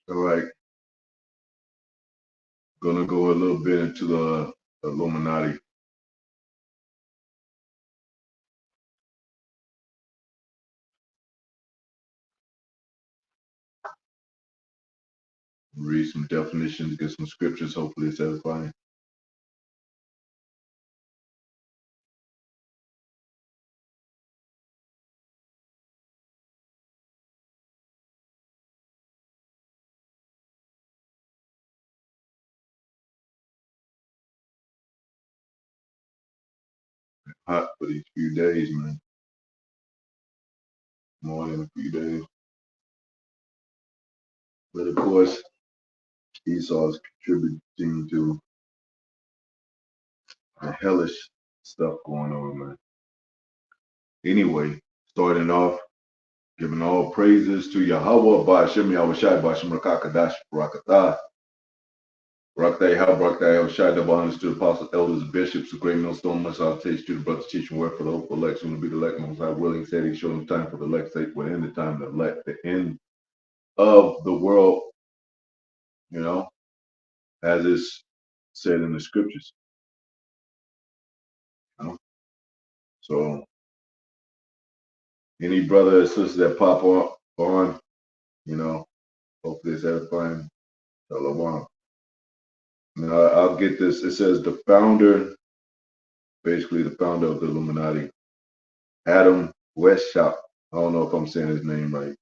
All right, gonna go a little bit into the Illuminati. Read some definitions, get some scriptures. Hopefully, it's edifying. Hot for these few days, man. More than a few days. But of course, Esau is contributing to the hellish stuff going on, man. Anyway, starting off, giving all praises to Yahweh, Ba'ashem Yahushai, Ba'ashem Rakakadash, Barakatah. Barakatah Yahweh, Barakatah Yahushai, double honors to the apostles, elders, bishops, the great millstone, much salutation to the brothers teaching word for the hope of election to be the elect, most high willing, said he showed them time for the elect's sake, within the time to elect, the end of the world, you know, as is said in the scriptures. You know? So any brother or sister that pop on, you know, hopefully it's edifying. Shalom. Now I'll get this. It says the founder, basically the founder of the Illuminati, Adam Weishaupt. I don't know if I'm saying his name right.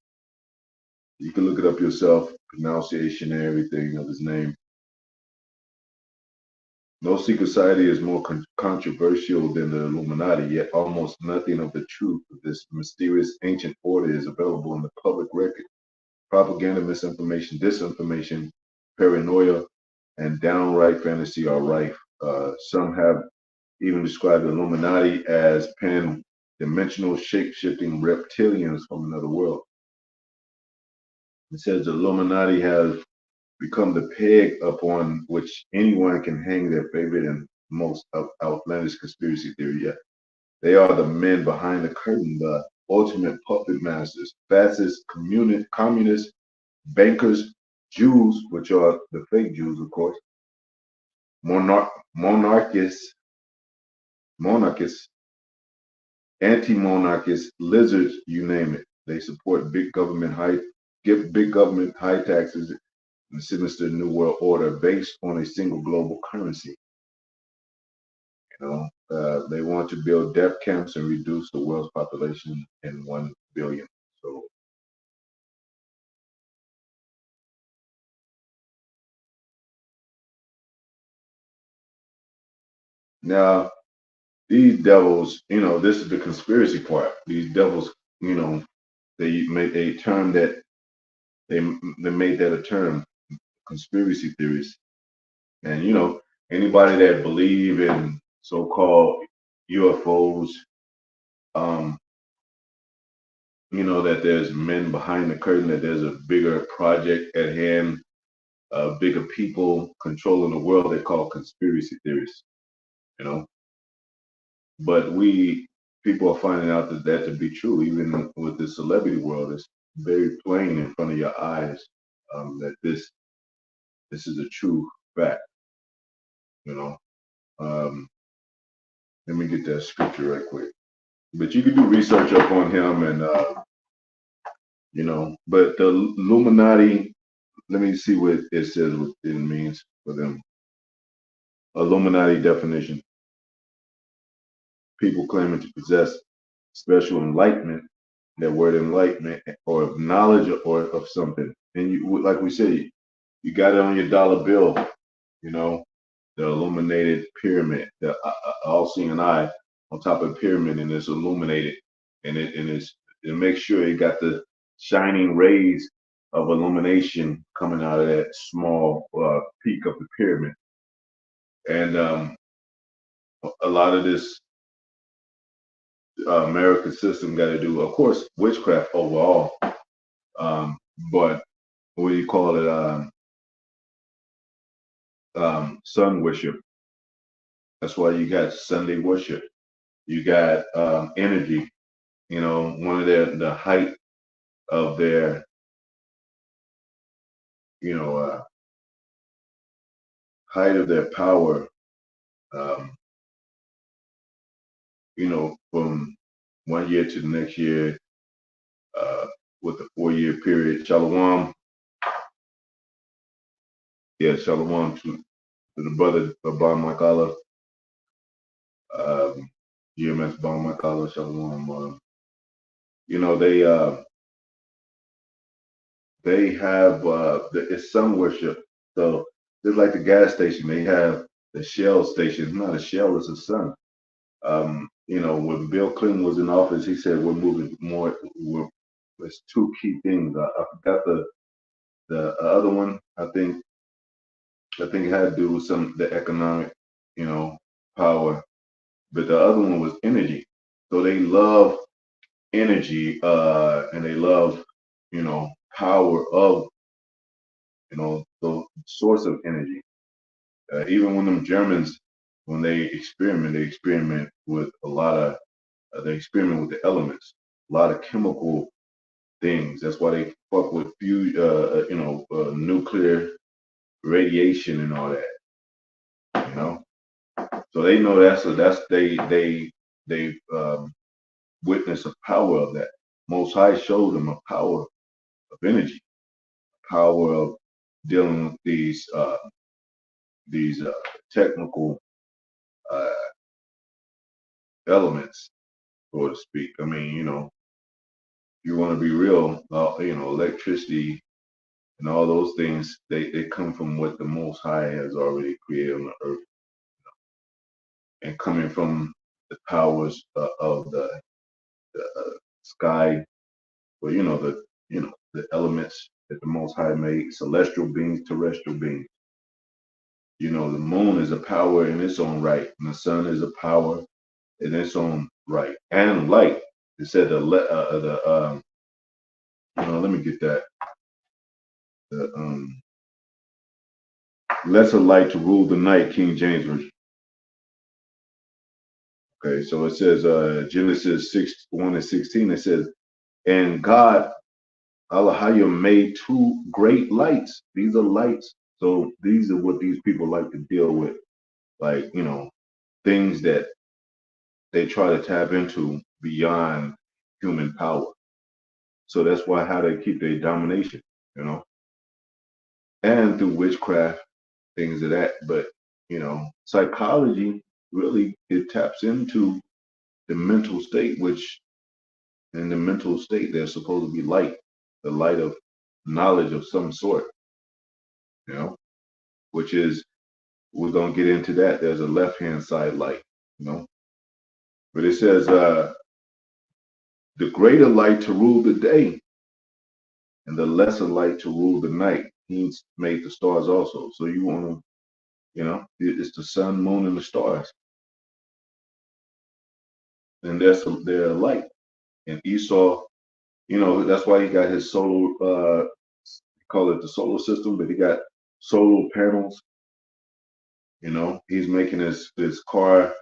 You can look it up yourself, pronunciation and everything of his name. No secret society is more controversial than the Illuminati, yet almost nothing of the truth of this mysterious ancient order is available in the public record. Propaganda, misinformation, disinformation, paranoia, and downright fantasy are rife. Some have even described the Illuminati as pan-dimensional, shape-shifting reptilians from another world. It says the Illuminati has become the peg upon which anyone can hang their favorite and most outlandish conspiracy theory yet. They are the men behind the curtain, the ultimate puppet masters, fascist, communists, bankers, Jews, which are the fake Jews, of course, monarchists, anti-monarchists, lizards, you name it. They support give big government high taxes and sinister new world order based on a single global currency. You know, they want to build death camps and reduce the world's population in 1 billion. So now these devils, you know, this is the conspiracy part. These devils, you know, they made a term that they made that a term, conspiracy theories. And you know, anybody that believe in so-called UFOs, um, you know, that there's men behind the curtain, that there's a bigger project at hand, bigger people controlling the world. They call conspiracy theories, you know. But people are finding out that to be true, even with the celebrity world. It's very plain in front of your eyes, that this is a true fact, you know. Um, Let me get that scripture right quick. But you can do research up on him, and you know. But the Illuminati. Let me see what it says. What it means for them. Illuminati definition: people claiming to possess special enlightenment. That word enlightenment, or of knowledge, or of something. And you, like we say, you got it on your dollar bill. You know, the illuminated pyramid, the all-seeing eye on top of the pyramid, and it's illuminated, and it makes sure it got the shining rays of illumination coming out of that small peak of the pyramid. And a lot of this American system got to do, of course, witchcraft overall, um, but what do you call it? Sun worship. That's why you got Sunday worship. You got energy. You know, one of the height of their you know, height of their power, um, from 1 year to the next year, uh, with a 4 year period. Shalom, yeah, shalom to the brother Ban Makala, um, GMS Ban Makala, shalom. You know, they have it's sun worship. So just like the gas station, they have the Shell station. It's not a Shell, it's a sun. When Bill Clinton was in office, he said we're moving more. There's two key things. I forgot the other one. I think it had to do with the economic, power. But the other one was energy. So they love energy, and they love, power of, the source of energy. Even when them Germans, when they experiment with a lot of, they experiment with the elements, a lot of chemical things. That's why they fuck with nuclear radiation and all that. You know, so they know they witness a power of that. Most High showed them a power of energy, power of dealing with these technical uh, elements, so to speak. I mean, you want to be real, electricity and all those things, they come from what the Most High has already created on the earth, and coming from the powers of the sky, or the elements that the Most High made, celestial beings, terrestrial beings. The moon is a power in its own right, and the sun is a power in its own right, and light. It said let me get that. The lesser light to rule the night, King James Version. Okay, so it says Genesis 6:1-16. It says, and God Allahayah made two great lights. These are lights. So these are what these people like to deal with, like things that they try to tap into beyond human power. So that's why how they keep their domination, and through witchcraft, things of that. But psychology really, it taps into the mental state, which in the mental state there's supposed to be light, the light of knowledge of some sort, you know, which is, we're gonna get into that. There's a left hand side light, but it says the greater light to rule the day, and the lesser light to rule the night. He's made the stars also. So you want to, it's the sun, moon, and the stars, and they're light. And Esau, that's why he got his solar, call it the solar system, but he got solar panels. He's making his car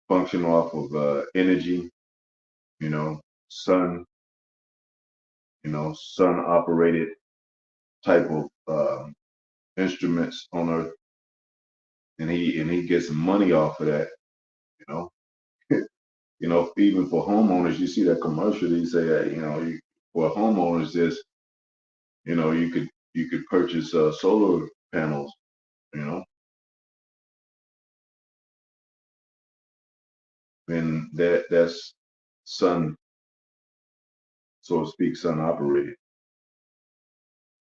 function off of energy, sun, sun operated type of instruments on Earth, and he gets money off of that. You know, even for homeowners, you see that commercial. They say that for homeowners, you could purchase solar panels. You know, and that's sun, so to speak, sun operated.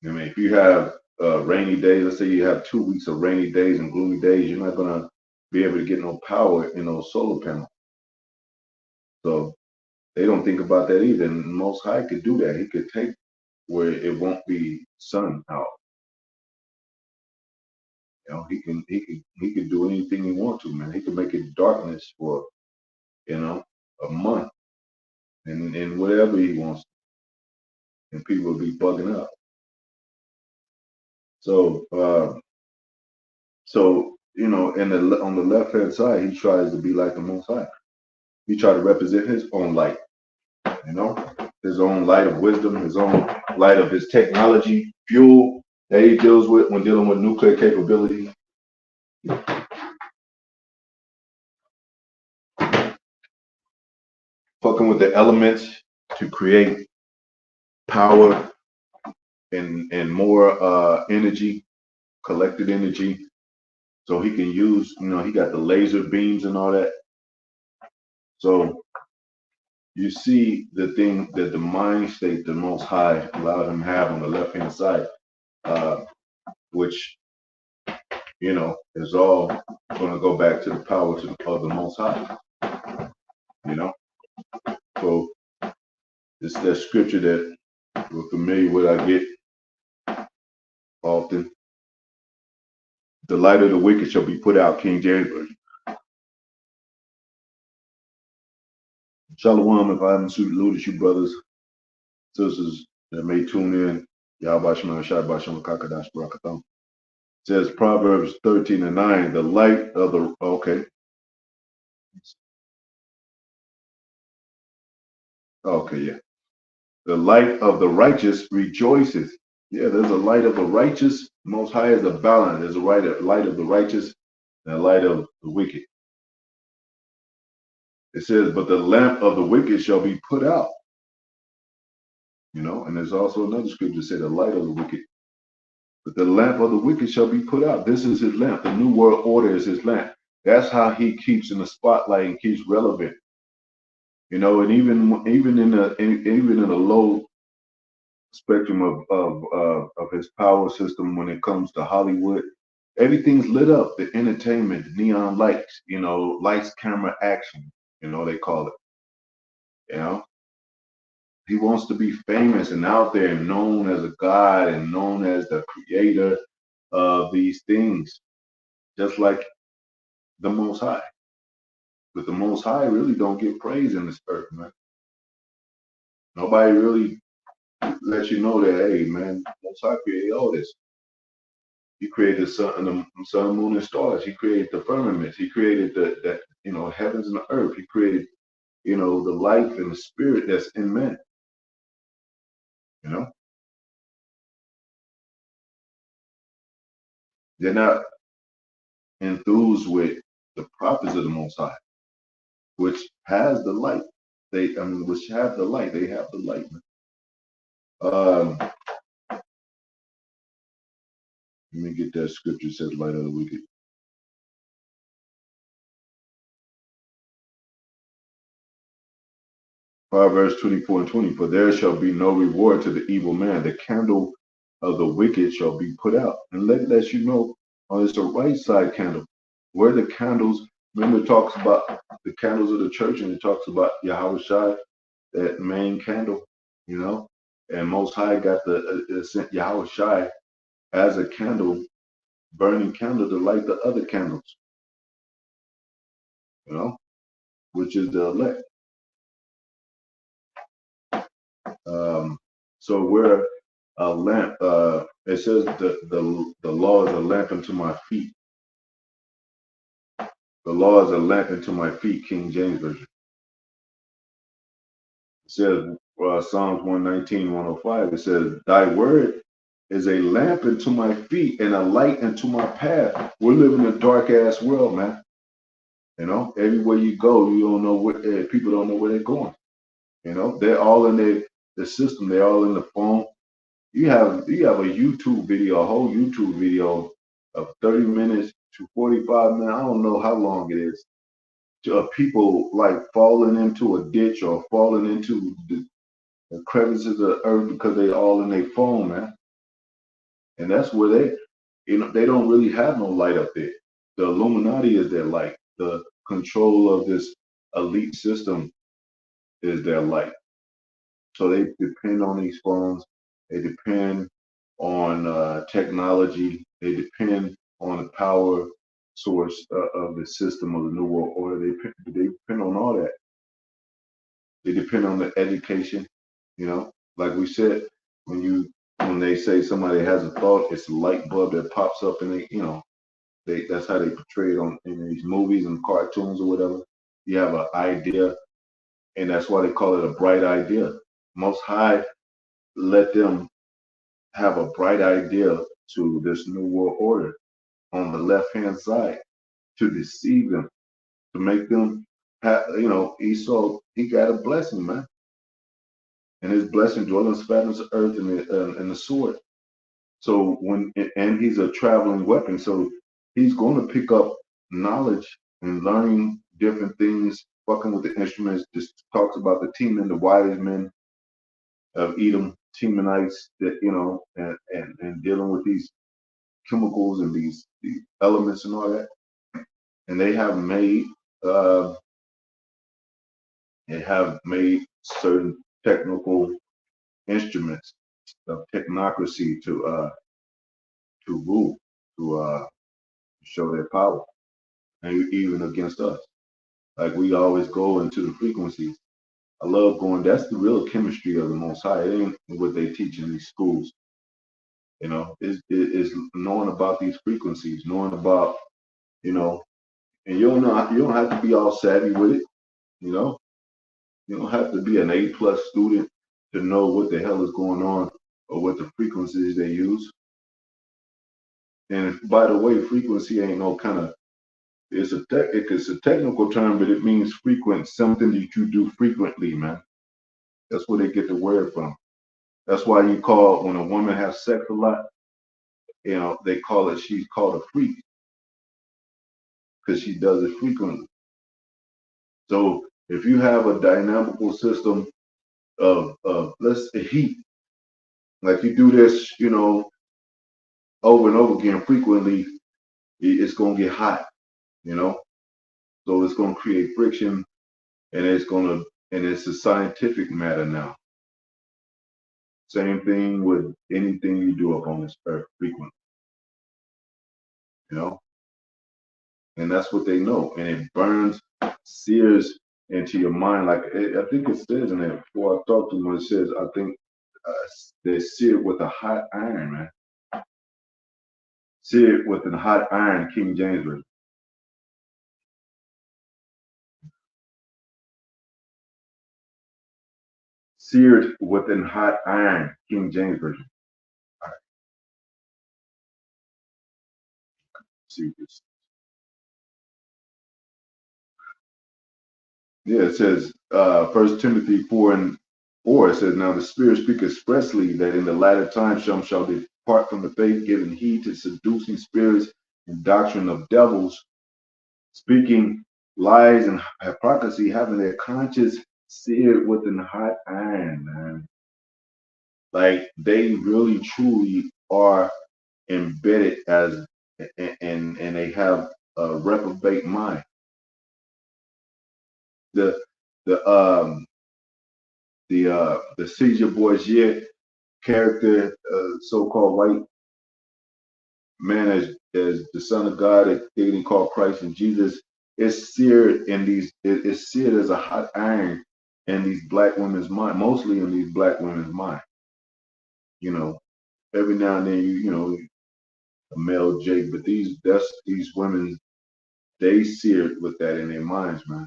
I mean, if you have rainy days, let's say you have 2 weeks of rainy days and gloomy days, you're not gonna be able to get no power in those solar panels. So they don't think about that either. And Most High could do that. He could take where it won't be sun out. He could do anything he wants to, man. He could make it darkness for a month, and whatever he wants, and people will be bugging up. So on the left hand side, he tries to be like the Most High. He tried to represent his own light, you know. his own light of wisdom, his own light of his technology, fuel that he deals with when dealing with nuclear capability. Fucking with the elements to create power and more energy, collected energy, so he can use. He got the laser beams and all that. So you see the thing that the mind state, the Most High allowed him to have on the left hand side, which is all going to go back to the power of the Most High. You know, so it's that scripture that we're familiar with. I get often. The light of the wicked shall be put out, King James Version. Shalom, if I haven't saluted you brothers, sisters that may tune in. Yahweh Shema Shai Basham Kakadash Barakatham. Says Proverbs 13:9, the light of the yeah. The light of the righteous rejoices. Yeah, there's a light of the righteous. Most High is a balance. There's a light of the righteous and a light of the wicked. It says, but the lamp of the wicked shall be put out. And there's also another scripture that says the light of the wicked. But the lamp of the wicked shall be put out. This is his lamp. The new world order is his lamp. That's how he keeps in the spotlight and keeps relevant. And even in a low spectrum of his power system, when it comes to Hollywood, everything's lit up. The entertainment, the neon lights, lights, camera, action. They call it. He wants to be famous and out there and known as a god and known as the creator of these things, just like the Most High. But the Most High really don't get praise in this earth, man. Nobody really lets you know that, hey, man, Most High created all this. He created the sun, moon, and stars. He created the firmaments. He created the heavens and the earth. He created, the life and the spirit that's in men. They're not enthused with the prophets of the Most High, which has the light. Which have the light. They have the light. Let me get that scripture. It says, "Light of the wicked." Proverbs 24:20. For there shall be no reward to the evil man. The candle of the wicked shall be put out. And let you know, it's a right side candle. Where the candles, remember it talks about the candles of the church, and it talks about Yahweh Shai, that main candle, and Most High got sent Yahweh Shai as a candle, burning candle to light the other candles, which is the elect. So we're a lamp. It says the law is a lamp unto my feet. The law is a lamp unto my feet, King James Version. It says Psalms 119, 105. It says, "Thy word is a lamp unto my feet and a light unto my path." We're living in a dark ass world, man. Everywhere you go, you don't know where people don't know where they're going. They're all in the system. They're all in the phone. You have a YouTube video, a whole YouTube video of 30 minutes to 45 minutes. I don't know how long it is. People like falling into a ditch or falling into the crevices of the earth because they all in their phone, man. And that's where they don't really have no light up there. The Illuminati is their light. The control of this elite system is their light. So they depend on these phones. They depend on technology. They depend on the power source of the system of the New World Order. They depend on all that. They depend on the education. Like we said, when they say somebody has a thought, it's a light bulb that pops up, and that's how they portray it in these movies and cartoons or whatever. You have an idea, and that's why they call it a bright idea. Most High let them have a bright idea to this new world order on the left hand side to deceive them, to make them have, Esau, he got a blessing, man. And his blessing dwelleth fatness of earth and the sword. So and he's a traveling weapon. So he's going to pick up knowledge and learning different things, fucking with the instruments. Just talks about the teaming, the wise men of Edom, Temanites, that, and dealing with these chemicals and these elements and all that. And uh, they have made certain technical instruments of technocracy to rule, to show their power, and even against us. Like we always go into the frequencies. I love going. That's the real chemistry of the Most High. It ain't what they teach in these schools. Is knowing about these frequencies, knowing about, you know, and you don't have to be all savvy with it. You know, you don't have to be an A+ student to know what the hell is going on or what the frequencies they use. And by the way, frequency ain't no kind of, it's a technical term, but it means frequent, something that you do frequently, man. That's where they get the word from. That's why you call when a woman has sex a lot, they call it, she's called a freak because she does it frequently. So if you have a dynamical system of let's say heat, like you do this, over and over again frequently, it's gonna get hot, you know. So it's gonna create friction, and it's a scientific matter now. Same thing with anything you do up on this earth frequently, you know. And that's what they know, and it burns, sears into your mind. Like I think it says in there before I talk to them. It says I think they're seared with a hot iron, man. Seared with a hot iron, King James version. Seared with a hot iron, King James version. All right, see this. Yeah, it says, 1 Timothy 4:4, it says, now the Spirit speaks expressly that in the latter times some shall depart from the faith, giving heed to seducing spirits and doctrine of devils, speaking lies and hypocrisy, having their conscience seared with an hot iron, man. Like they really truly are embedded as, and they have a reprobate mind. The the the Caesar Borgia character, so-called white man as the Son of God, that they call Christ and Jesus, is seared in it's seared as a hot iron in these black women's mind, mostly in these black women's mind. You know, every now and then a male Jake, but these women, they seared with that in their minds, man,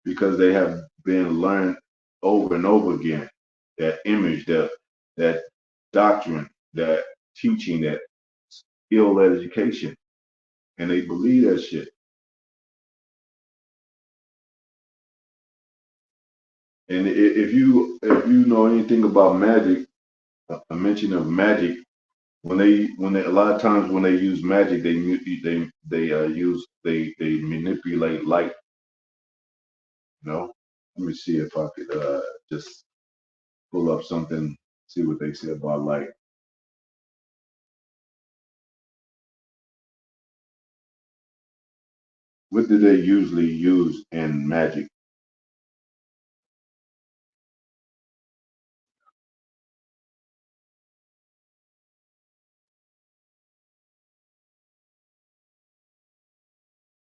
because they have been learned over and over again that image, that doctrine, that teaching, that ill education, and they believe that shit. And if you know anything about magic, a mention of magic, when they a lot of times when they use magic, they manipulate light. Let me see if I could just pull up something, see what they say about light. What do they usually use in magic?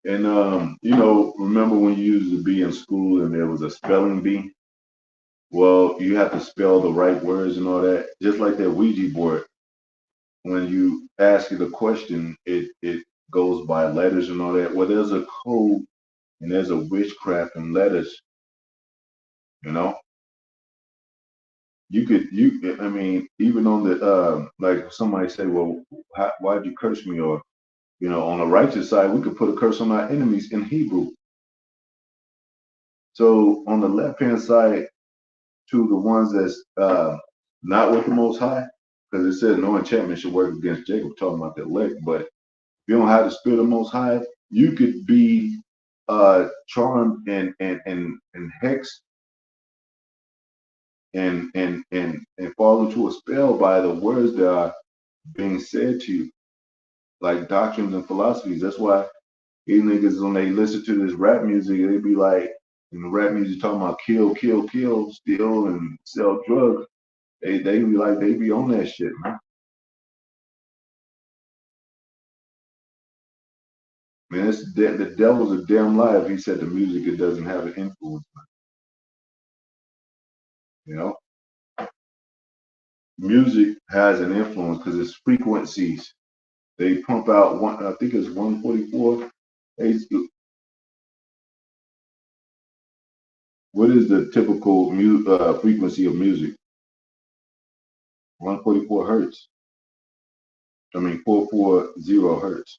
And remember when you used to be in school and there was a spelling bee? Well, you have to spell the right words and all that. Just like that Ouija board, when you ask it a question, it goes by letters and all that. Well, there's a code and there's a witchcraft in letters. You know, I mean, even on the like somebody say, well, why'd you curse me? Or on the righteous side, we could put a curse on our enemies in Hebrew. So on the left hand side, to the ones that's not with the Most High, because it says no enchantment should work against Jacob, talking about the elect. But if you don't have the spirit of the Most High, you could be charmed and hexed and fall into a spell by the words that are being said to you, like doctrines and philosophies. That's why these niggas, when they listen to this rap music, they be like, in the rap music talking about kill, kill, kill, steal, and sell drugs. They be like, they be on that shit, man. Man, the devil's a damn lie if he said the music it doesn't have an influence. You know, music has an influence because it's frequencies. They pump out one, I think it's 144. What is the typical frequency of music? 144 hertz. I mean, 440 hertz.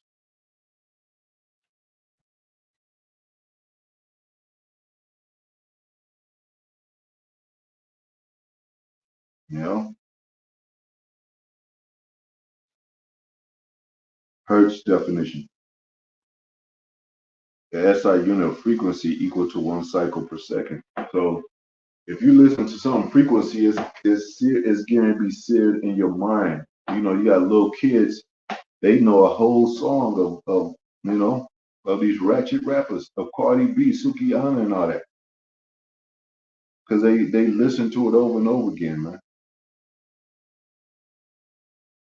You know, hertz definition. The SI unit of frequency equal to 1 cycle per second. So if you listen to some frequency, it's going to be seared in your mind. You got little kids, they know a whole song of these ratchet rappers, of Cardi B, Sukihana, and all that, because they listen to it over and over again, man,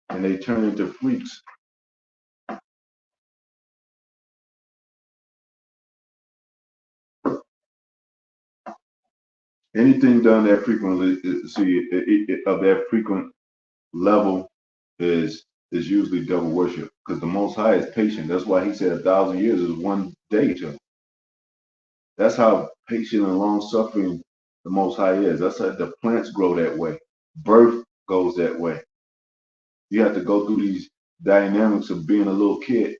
and they turn into freaks. Anything done that frequently, of that frequent level is usually devil worship, because the Most High is patient. That's why He said 1,000 years is one day to Him. That's how patient and long suffering the Most High is. That's how the plants grow that way. Birth goes that way. You have to go through these dynamics of being a little kid,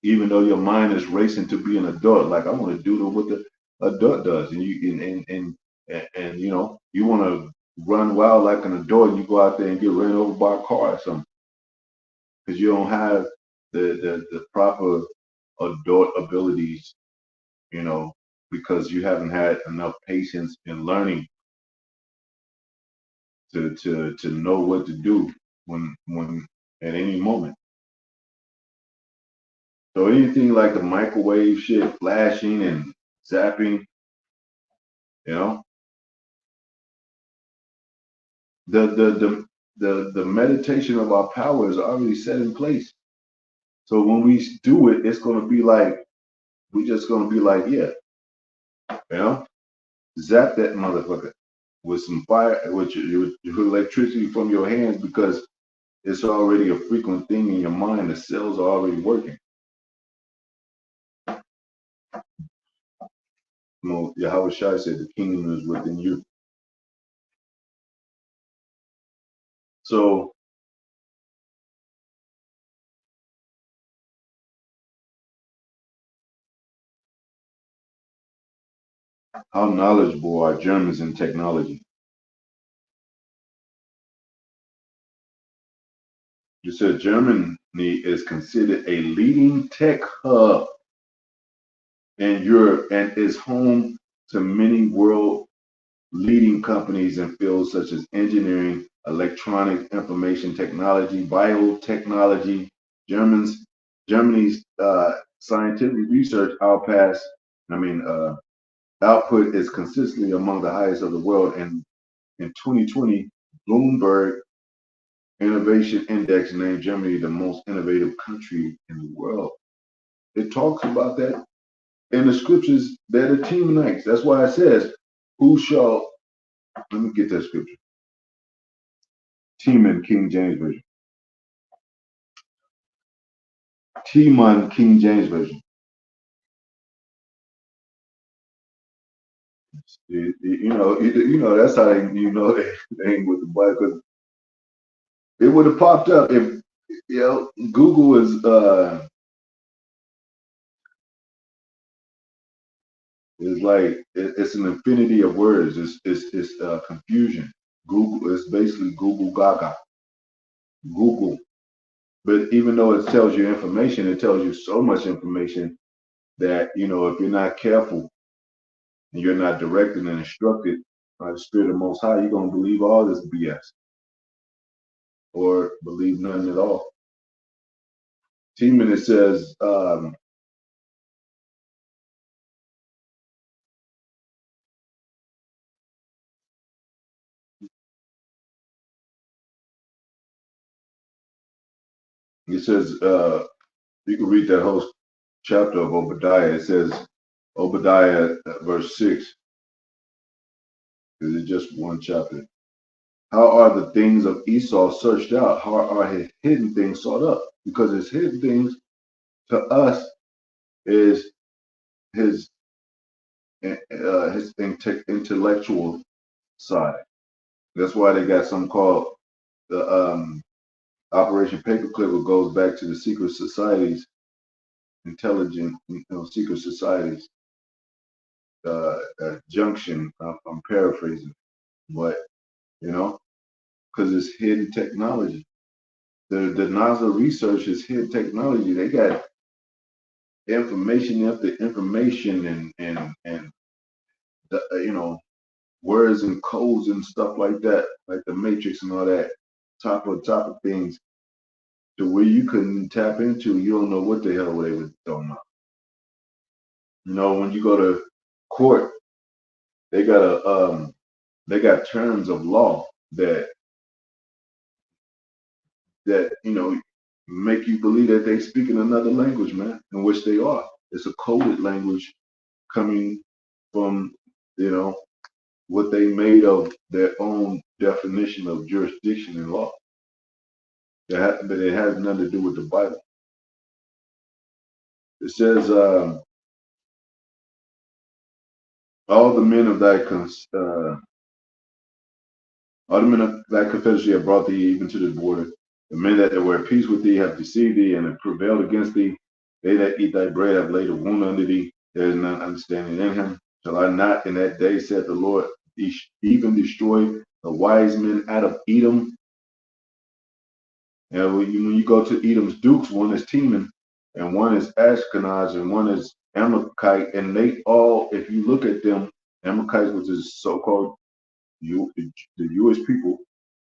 even though your mind is racing to be an adult. Like, I want to do what the adult does, and you want to run wild like an adult, and you go out there and get ran over by a car or something because you don't have the proper adult abilities, because you haven't had enough patience in learning to know what to do when at any moment. So anything like the microwave shit, flashing and zapping, you know, the meditation of our power is already set in place. So when we do it, it's gonna be like we just gonna be like, yeah, you know, zap that motherfucker with some fire, with your electricity from your hands, because it's already a frequent thing in your mind. The cells are already working. Yahweh Shai said the kingdom is within you. So how knowledgeable are Germans in technology? You said Germany is considered a leading tech hub in Europe and is home to many world leading companies in fields such as engineering, electronic information technology, biotechnology. Germany's scientific research output is consistently among the highest of the world. And in 2020, Bloomberg Innovation Index named Germany the most innovative country in the world. It talks about that in the scriptures. They're the Temanites. That's why it says, who shall, let me get that scripture. Teman, King James Version. Teman, King James Version. That's how they ain't with the Bible, because it would have popped up if Google is like it's an infinity of words. It's confusion. Google is basically Google Gaga. Google. But even though it tells you information, it tells you so much information that, if you're not careful and you're not directed and instructed by the Spirit of the Most High, you're going to believe all this BS or believe none at all. Teaman, it says, you can read that whole chapter of Obadiah. It says, Obadiah verse 6, because it's just one chapter. How are the things of Esau searched out? How are his hidden things sought up? Because his hidden things to us is his intellectual side. That's why they got something called the Operation Paperclip, which goes back to the secret societies, intelligent, secret societies junction. I'm paraphrasing, but because it's hidden technology. The NASA research is hidden technology. They got information after information and the, words and codes and stuff like that, like the Matrix and all that, top of things, to where you couldn't tap into. You don't know what the hell they were talking about. When you go to court, they got terms of law that make you believe that they speak in another language, man, in which they are. It's a coded language coming from what they made of their own definition of jurisdiction and law. But it has nothing to do with the Bible. It says, all the men of thy confederacy have brought thee even to the border. The men that were at peace with thee have deceived thee and have prevailed against thee. They that eat thy bread have laid a wound under thee. There is none understanding in him. Shall I not in that day, said the Lord, even destroy the wise men out of Edom? And when you go to Edom's dukes, one is Teman, and one is Ashkenaz, and one is Amalekite, and they all, if you look at them, Amalekites, which is so-called the Jewish people,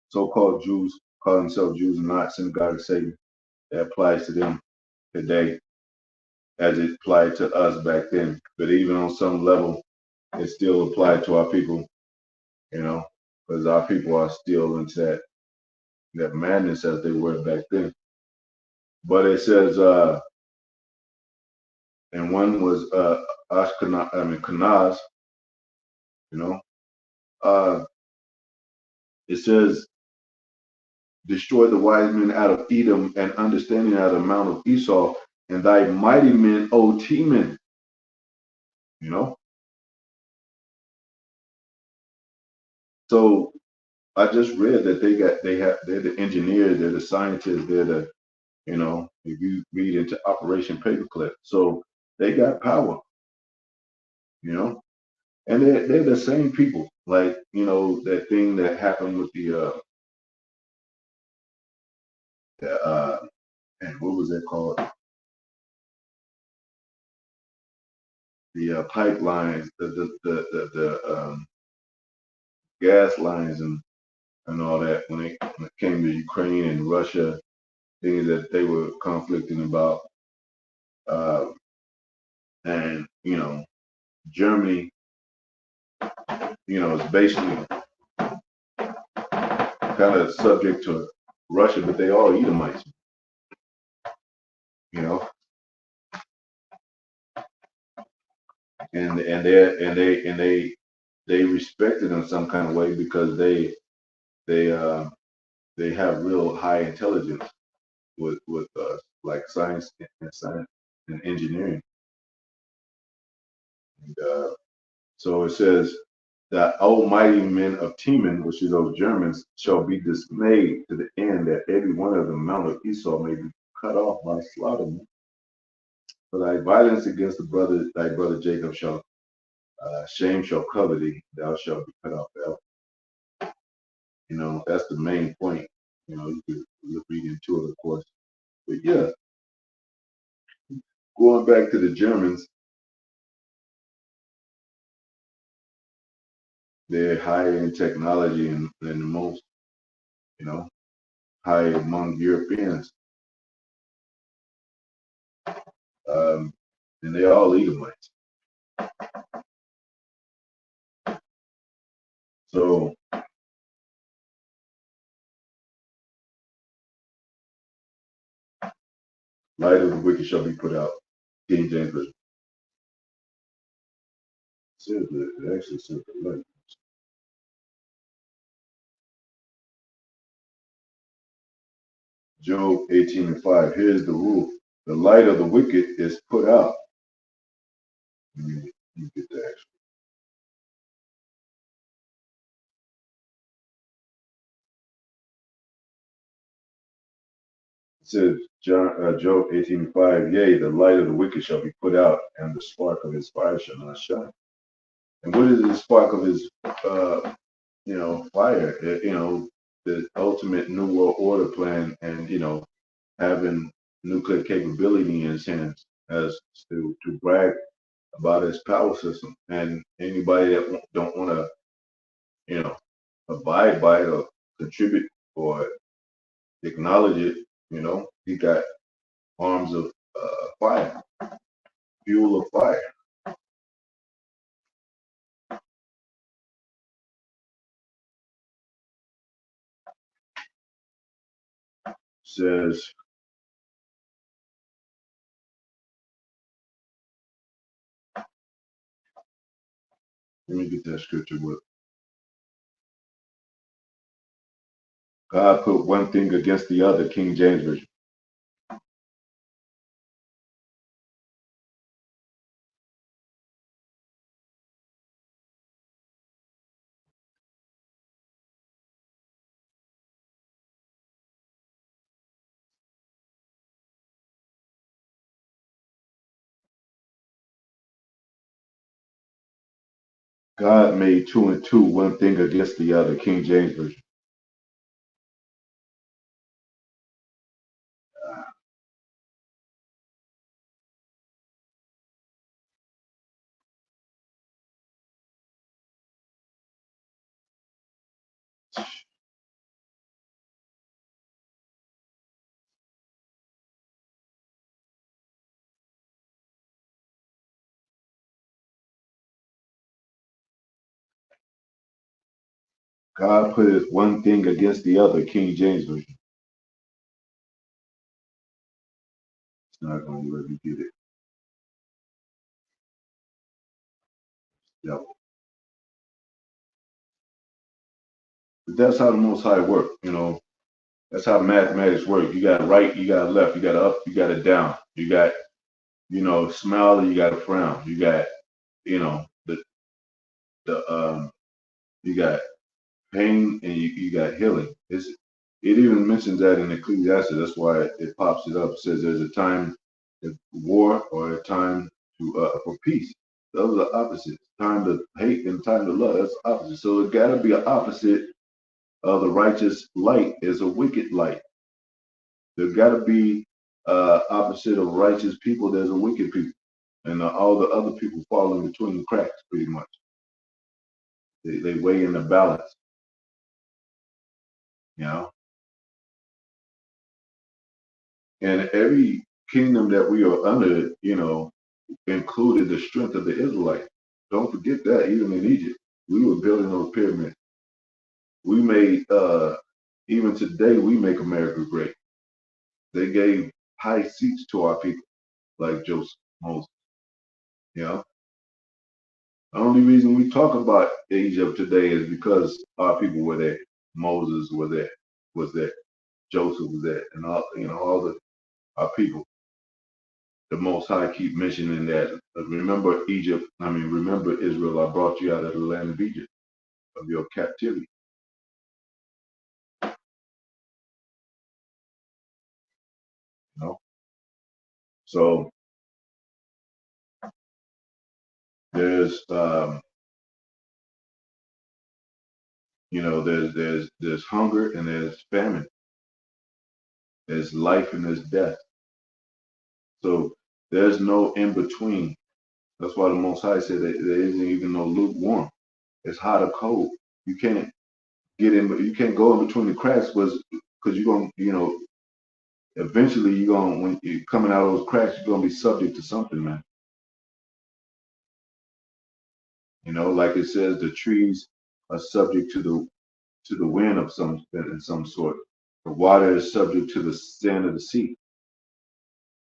so-called Jews, call themselves Jews and not synagogue of Satan. That applies to them today as it applied to us back then. But even on some level, it still applied to our people, because our people are still into that madness as they were back then. But it says, and one was Kanaz, it says, destroy the wise men out of Edom and understanding out of the mount of Esau, and thy mighty men, O Teman. So I just read that they're the engineers, they're the scientists, they're the, if you read into Operation Paperclip. So they got power, and they're the same people. Like, that thing that happened with and what was that called? The pipelines, the gas lines and all that when it came to Ukraine and Russia, things that they were conflicting about. And, Germany, is basically kind of subject to Russia, but they all Edomites, you know, and they respect it in some kind of way because they have real high intelligence with like science and engineering. And, so it says, The almighty men of Teman, which is those Germans, shall be dismayed to the end that every one of the mount of Esau may be cut off by slaughter. For thy violence against thy brother Jacob shall shame shall cover thee. Thou shalt be cut off forever. That's the main point. You could read into it, of course. But yeah, going back to the Germans, they're higher in technology than the most, you know, higher among Europeans. And they're all Edomites. So light of the wicked shall be put out. King James Version. It actually says the light. Job 18:5. Here's the rule. The light of the wicked is put out. You get that. It says Job 18:5. Yea, the light of the wicked shall be put out, and the spark of his fire shall not shine. And what is the spark of his fire? The ultimate new world order plan, and having nuclear capability in his hands as to brag about his power system. And anybody that don't want to, abide by it or contribute or acknowledge it, he got arms of fire, fuel of fire. Says, let me get that scripture with. God put one thing against the other, King James Version. God made two and two, one thing against the other, King James Version. God put his one thing against the other, King James Version. It's not going to let me get it. Yep. But that's how the Most High work, That's how mathematics work. You got a right, you got a left, you got a up, you got a down. You got, smile and you got a frown. You got, the you got pain and you got healing. It even mentions that in Ecclesiastes. That's why it pops it up. It says there's a time of war or a time for peace. Those are opposites. Time to hate and time to love. That's opposite. So it got to be an opposite of the righteous light is a wicked light. There's got to be opposite of righteous people. There's a wicked people, and all the other people fall in between the cracks, pretty much. They weigh in the balance, you know. And every kingdom that we are under, included the strength of the Israelites. Don't forget that. Even in Egypt, we were building those pyramids. We made, even today, we make America great. They gave high seats to our people, like Joseph, Moses. You know, the only reason we talk about Egypt today is because our people were there. Moses was there. Joseph was there, and all our people. The Most High keep mentioning that. Remember Egypt. Remember Israel. I brought you out of the land of Egypt. of your captivity. You know, so there's there's hunger and there's famine. There's life and there's death. So there's no in between. That's why the Most High said that there isn't even no lukewarm. It's hot or cold. You can't get in. You can't go in between the cracks, because you're gonna, eventually you're gonna, when you're coming out of those cracks, you're gonna be subject to something, man. Like it says, the trees are subject to the wind of some in some sort. The water is subject to the sand of the sea,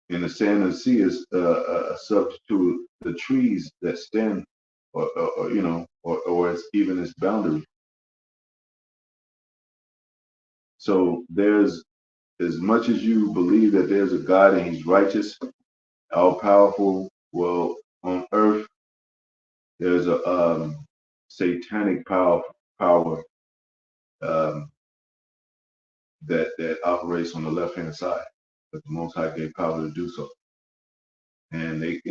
and the sand of the sea is subject to the trees that stand, or it's even its boundary. So there's, as much as you believe that there's a God and He's righteous, all powerful, well, on earth there's a satanic power um, that operates on the left hand side, but the Most High gave power to do so. And they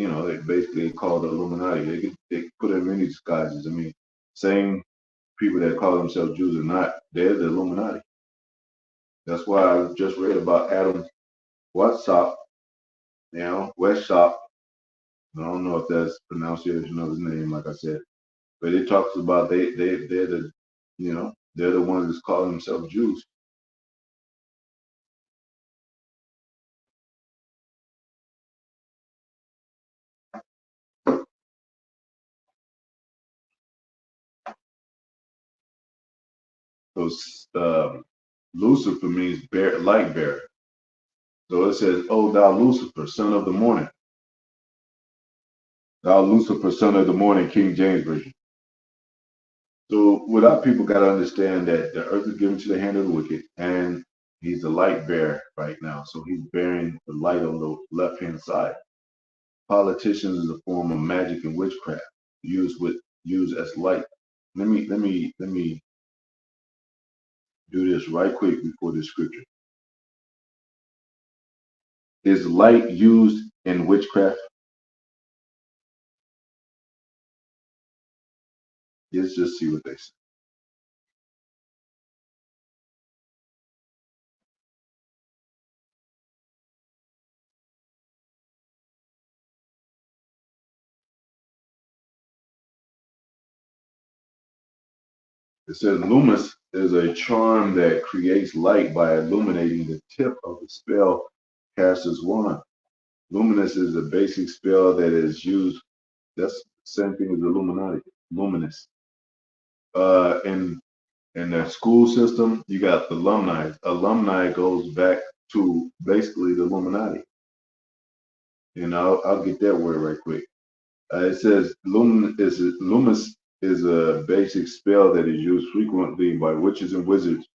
basically call the Illuminati. They put in many disguises. I mean, same people that call themselves Jews are not. They're the Illuminati. That's why I just read about Adam Weishaupt, Weishaupt. I don't know if that's pronunciation of his name, like I said, but it talks about they're the, they're the ones that's calling themselves Jews. So Lucifer means light bearer. So it says, "Oh, thou Lucifer, son of the morning." Thou Lucifer, son of the morning, King James Version. So what our people got to understand, that the earth is given to the hand of the wicked, and he's the light bearer right now. So he's bearing the light on the left hand side. Politicians is a form of magic and witchcraft used as light. Let me do this right quick before this scripture. Is light used in witchcraft? Let's just see what they say. It says luminous is a charm that creates light by illuminating the tip of the spell caster's wand. Luminous is a basic spell that is used. That's the same thing as Illuminati. Luminous. In the school system, you got the alumni. Alumni goes back to basically the Illuminati. I'll get that word right quick. It says luminous is a basic spell that is used frequently by witches and wizards,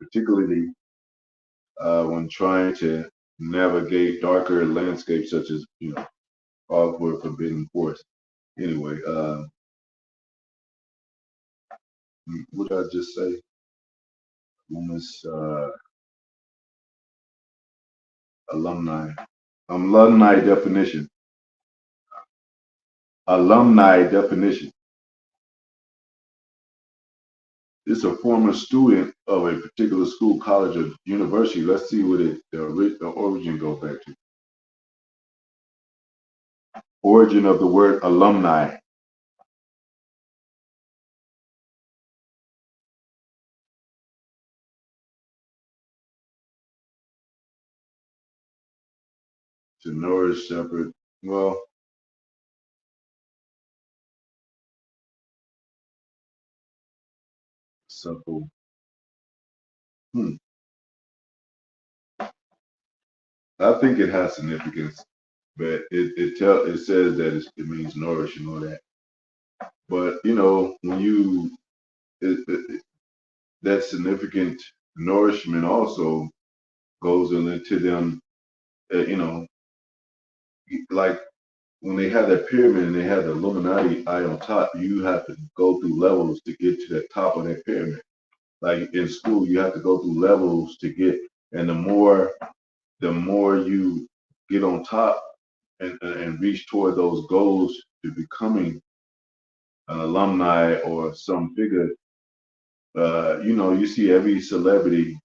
particularly when trying to navigate darker landscapes such as, all for forbidden forest. Anyway, what did I just say? Luminous alumni. Alumni definition. Alumni definition. It's a former student of a particular school, college, or university. Let's see what the origin go back to. Origin of the word alumni. To nourish, shepherd. Well, supple. Hmm. I think it has significance, but it says that it means nourish and all that. But when that significant nourishment also goes into them, like when they had that pyramid and they had the Illuminati eye on top, you have to go through levels to get to the top of that pyramid. Like in school, you have to go through levels to get, and the more you get on top and reach toward those goals to becoming an alumni or some figure, you see every celebrity,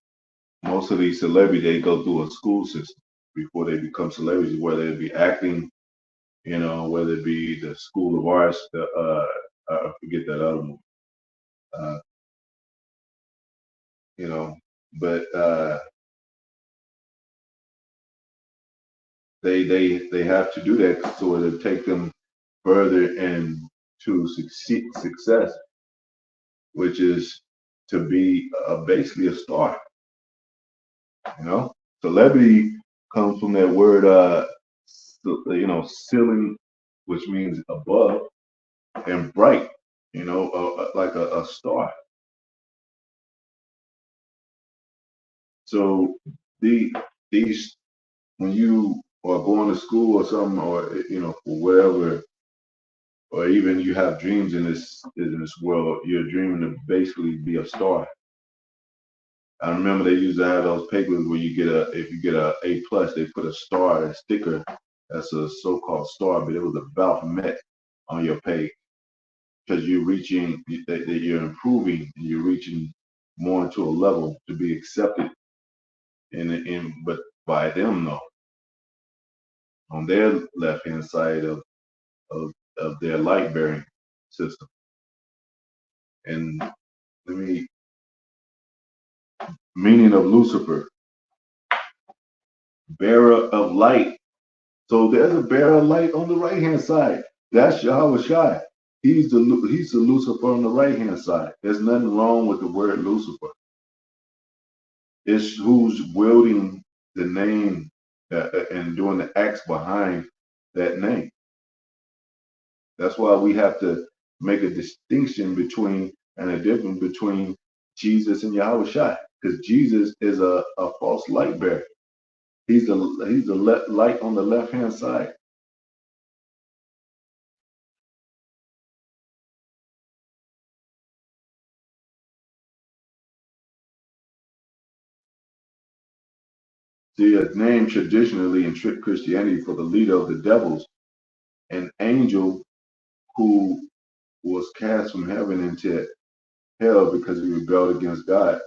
most of these celebrities, they go through a school system before they become celebrities, whether it be acting, whether it be the School of Arts, I forget that other one, uh, you know, but they have to do that so it'll take them further into success, which is to be basically a star. Celebrity comes from that word, ceiling, which means above, and bright, like a star. So these when you are going to school or something, or for wherever, or even you have dreams in this world, you're dreaming to basically be a star. I remember they used to have those papers where if you get A+, they put a star, a sticker that's a so-called star, but it was a Baphomet on your page because you're reaching, that you're improving, and you're reaching more into a level to be accepted but by them though, on their left hand side of, of their light bearing system. And let me meaning of Lucifer, bearer of light. So there's a bearer of light on the right hand side. That's Yahweh Shai. He's the Lucifer on the right hand side. There's nothing wrong with the word Lucifer. It's who's wielding the name and doing the acts behind that name. That's why we have to make a distinction between and a difference between Jesus and Yahweh Shai, because Jesus is a false light bearer. He's the light on the left hand side. See, a name traditionally in strict Christianity for the leader of the devils, an angel who was cast from heaven into hell because he rebelled against God.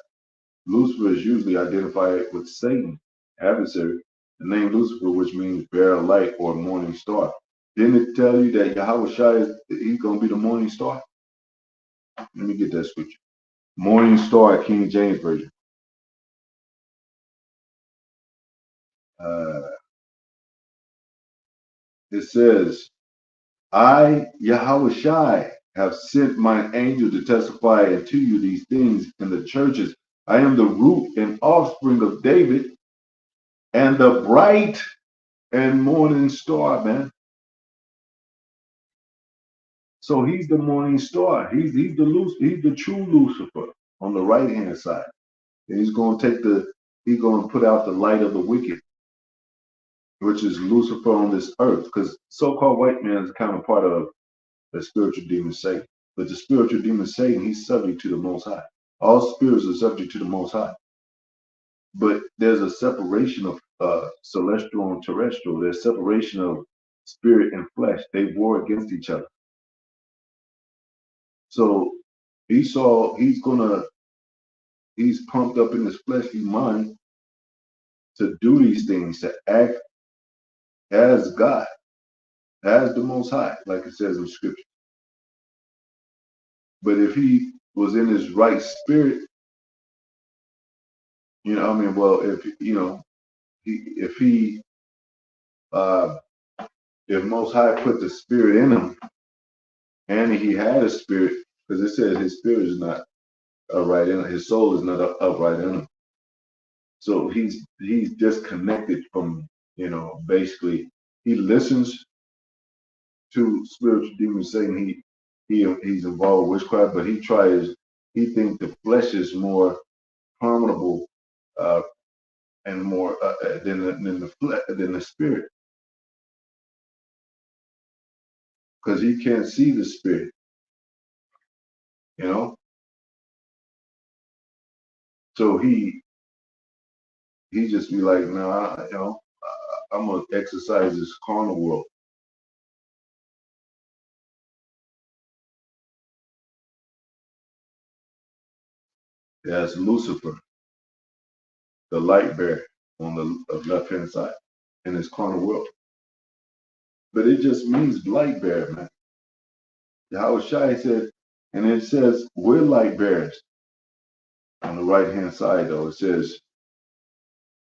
Lucifer is usually identified with Satan, adversary. The name Lucifer, which means bearer of light or morning star. Didn't it tell you that Yahweh Shai he's gonna be the morning star? Let me get that scripture. Morning star, King James Version. Uh, it says, I, Yahweh Shai, have sent my angel to testify unto you these things in the churches. I am the root and offspring of David and the bright and morning star, man. So he's the morning star. He's the true Lucifer on the right hand side. And he's gonna put out the light of the wicked, which is Lucifer on this earth, because so-called white man is kind of part of the spiritual demon Satan. But the spiritual demon Satan, he's subject to the Most High. All spirits are subject to the Most High. But there's a separation of celestial and terrestrial. There's separation of spirit and flesh. They war against each other. So Esau, he's pumped up in his fleshly mind to do these things, to act as God, as the Most High, like it says in Scripture. But if he was in his right spirit, well, if if he uh, if Most High put the spirit in him, and he had a spirit, because it says his spirit is not upright in him, his soul is not upright in him. So he's disconnected from, basically he listens to spiritual demons saying he's involved with witchcraft, but he thinks the flesh is more formidable uh, and more than the spirit. because he can't see the spirit, you know. So he just be like, no, I'm gonna exercise this carnal world. That's Lucifer, the light bearer on the left hand side in this carnal world. But it just means light bearer, man. Yahweh Shai said, and it says we're light bearers on the right hand side though. It says,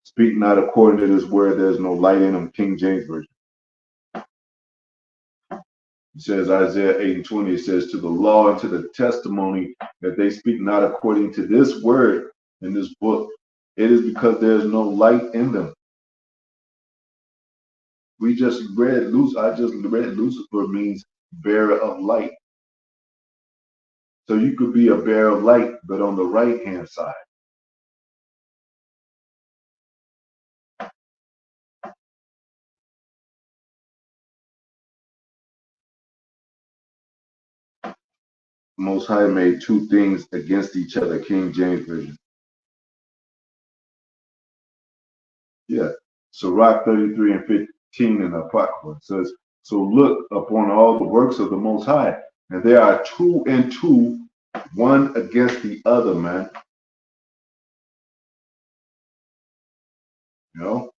speak not according to this word, there's no light in them, King James Version. It says Isaiah 8:20, it says, to the law and to the testimony that they speak not according to this word in this book. It is because there's no light in them. I just read Lucifer means bearer of light. So you could be a bearer of light, but on the right hand side. Most High made two things against each other, King James Version. Yeah. Sirach 33 and 15 in the Apocrypha says, so look upon all the works of the Most High, and there are two and two, one against the other, man. You know?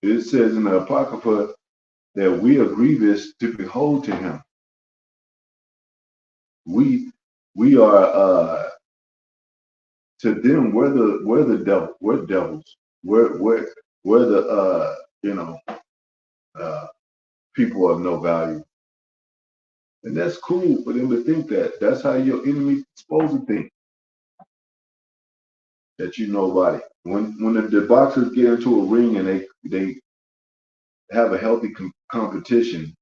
It says in the Apocrypha that we are grievous to behold to him. We are to them we're the devil, we're devils. We're the people of no value. And that's cool for them to think that. That's how your enemy's supposed to think, that you nobody. When the boxers get into a ring and they have a healthy competition,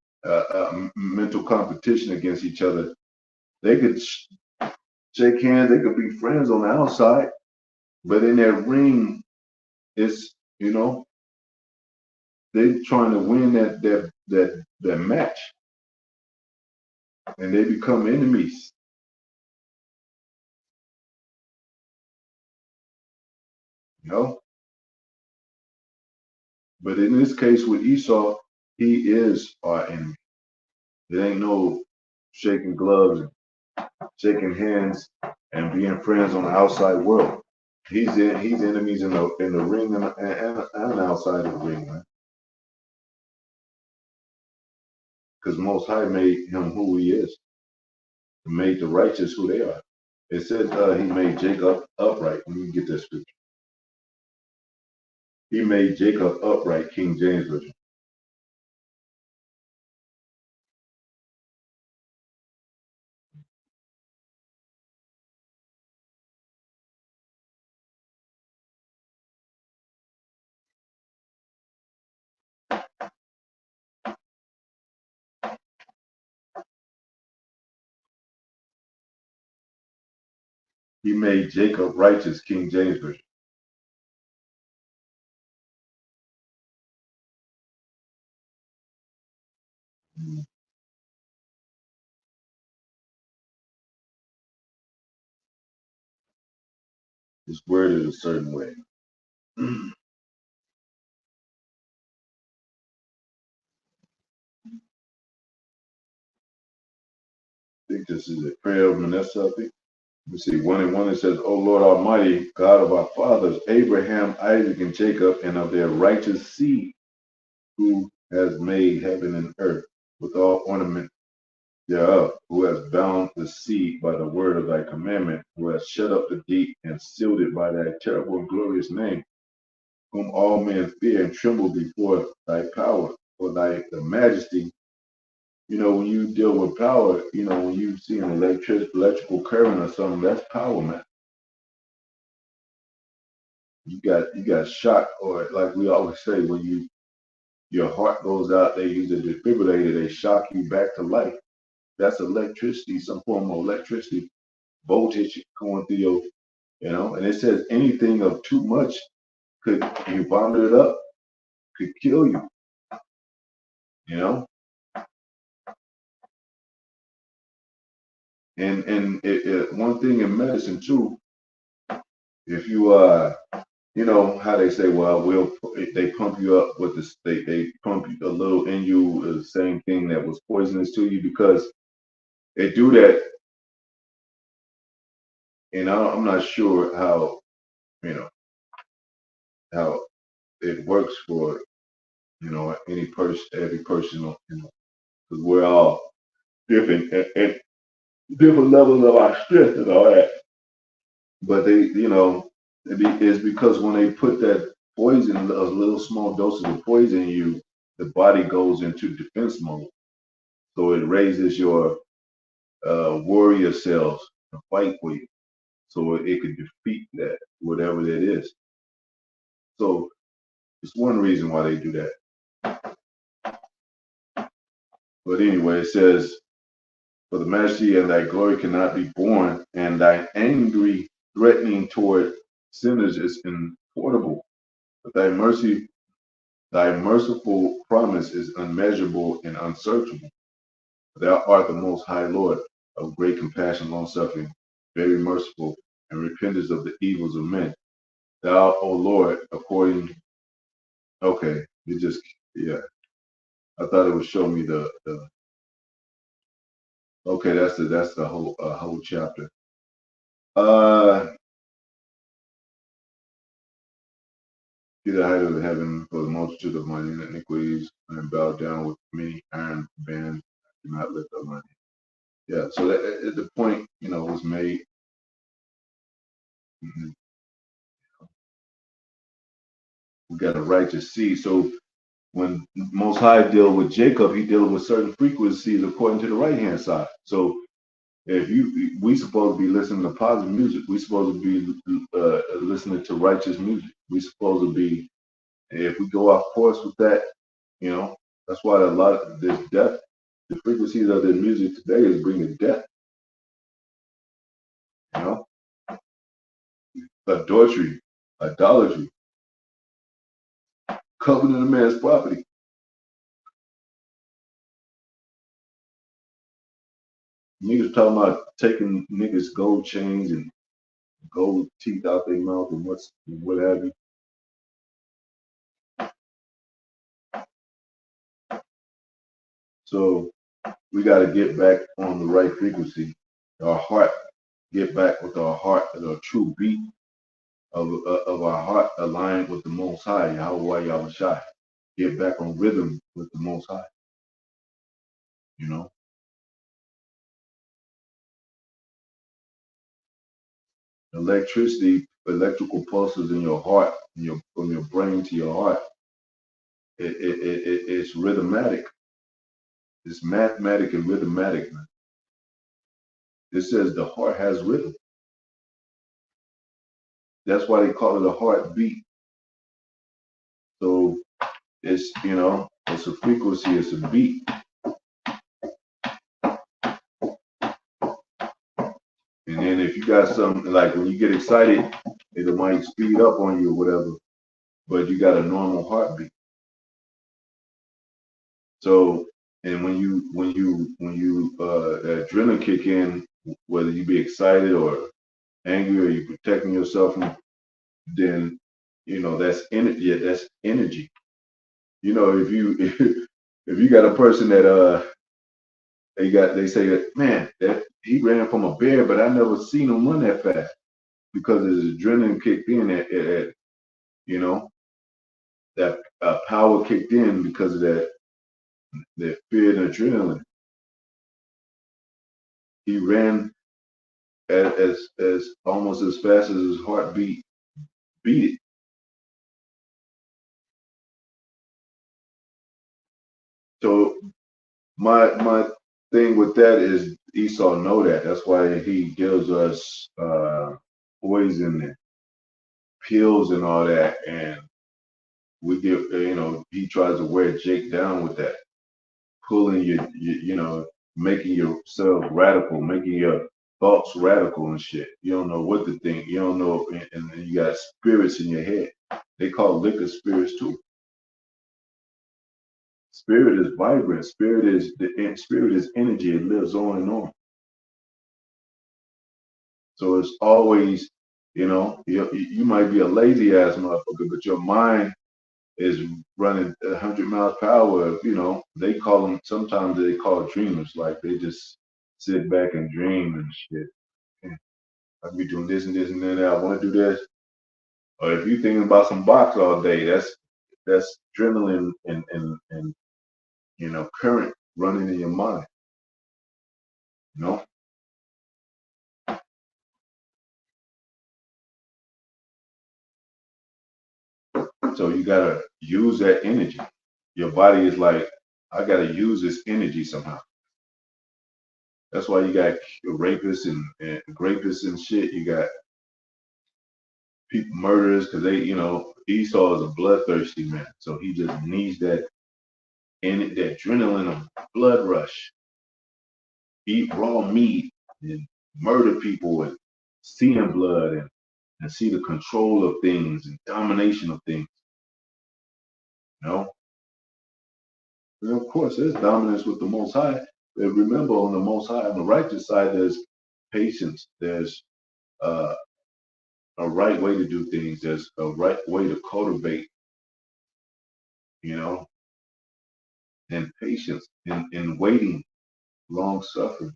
mental competition against each other, they could shake hands, they could be friends on the outside, but in that ring, it's they're trying to win that match, and they become enemies. You know. But in this case with Esau, he is our enemy. There ain't no shaking gloves and shaking hands and being friends on the outside world. He's enemies in the ring and outside of the ring, man. Because Most High made him who he is. He made the righteous who they are. It says he made Jacob upright. Let me get that scripture. He made Jacob upright, King James Version. He made Jacob righteous, King James Version. It's worded a certain way. I think this is a prayer of Manasseh, I think. Let me see, 1:1 it says, O Lord Almighty, God of our fathers, Abraham, Isaac, and Jacob, and of their righteous seed, who has made heaven and earth with all ornament thereof, who has bound the sea by the word of thy commandment, who has shut up the deep and sealed it by thy terrible and glorious name, whom all men fear and tremble before thy power, for the majesty. When you deal with power, when you see an electrical current or something, that's power, man. You got shocked, or like we always say, when your heart goes out, they use a defibrillator, they shock you back to life. That's electricity, some form of electricity, voltage going through and it says anything of too much could you vomit it up, could kill you. You know, and one thing in medicine too, if you you know how they say, well, they pump you up with this, they pump a little in you, the same thing that was poisonous to you, because they do that, and I'm not sure how, you know, how it works for, you know, any person, every person, you know, because we're all different and different levels of our strength and all that. But they, you know, it's because when they put that poison, a little small doses of poison in you, the body goes into defense mode. So it raises your warrior cells to fight for you. So it could defeat that, whatever that is. So it's one reason why they do that. But anyway, it says, for the majesty and thy glory cannot be borne, and thy angry threatening toward sinners is importable. But thy merciful promise is unmeasurable and unsearchable. Thou art the most high Lord, of great compassion, long suffering, very merciful, and repentance of the evils of men. Thou, O Lord, according, okay, you just, yeah, I thought it would show me the okay, that's the whole chapter. Uh, See the height of heaven for the multitude of my iniquities, and bow down with many iron bands. Do not lift up my hand. Yeah, so the point, you know, was made. Mhm. We got a righteous seed. So when Most High deal with Jacob, he dealing with certain frequencies according to the right hand side. So if we supposed to be listening to positive music, we supposed to be listening to righteous music. We supposed to be, if we go off course with that, you know, that's why a lot of this death, the frequencies of the music today is bringing death. You know, adultery, idolatry, coveting a man's property. Niggas talking about taking niggas gold chains and gold teeth out their mouth and what have you. So we got to get back on the right frequency. Our heart, get back with our heart, the true beat of our heart aligned with the Most High, Yahweh Yahushai. Get back on rhythm with the Most High. You know, electricity, electrical pulses in your heart, from your brain to your heart. It's rhythmatic. It's mathematic and rhythmatic. Man. It says the heart has rhythm. That's why they call it a heartbeat. So it's, you know, it's a frequency, it's a beat. And then if you got something like when you get excited, it might speed up on you or whatever, but you got a normal heartbeat. So, and when you that adrenaline kick in, whether you be excited or angry or you protecting yourself from, then you know that's energy. Yeah, that's energy. You know, if you if you got a person that they say that, man, that he ran from a bear, but I never seen him run that fast because his adrenaline kicked in at you know, that power kicked in because of that fear and adrenaline. He ran as almost as fast as his heartbeat beat it. So my thing with that is Esau know that. That's why he gives us poison and pills and all that, and we give, you know, he tries to wear Jake down with that, pulling you know, making yourself radical, making your thoughts radical and shit. You don't know what to think. You don't know, and you got spirits in your head. They call liquor spirits too. Spirit is vibrant. Spirit is energy. It lives on and on. So it's always, you might be a lazy ass motherfucker, but your mind is running 100 miles per hour. They call them, sometimes they call dreamers, like they just sit back and dream and shit. And I be doing this and this and that. I want to do this. Or if you're thinking about some box all day, that's adrenaline and current running in your mind. You know, so you gotta use that energy. Your body is like, I gotta use this energy somehow. That's why you got rapists and rapists and shit. You got people murderers because Esau is a bloodthirsty man, so he just needs that adrenaline of blood rush. Eat raw meat and murder people and seeing blood and see the control of things and domination of things. You know, and of course, there's dominance with the Most High. And remember, on the Most High, on the righteous side, there's patience. There's uh, a right way to do things. There's a right way to cultivate, you know, and patience and waiting, long suffering.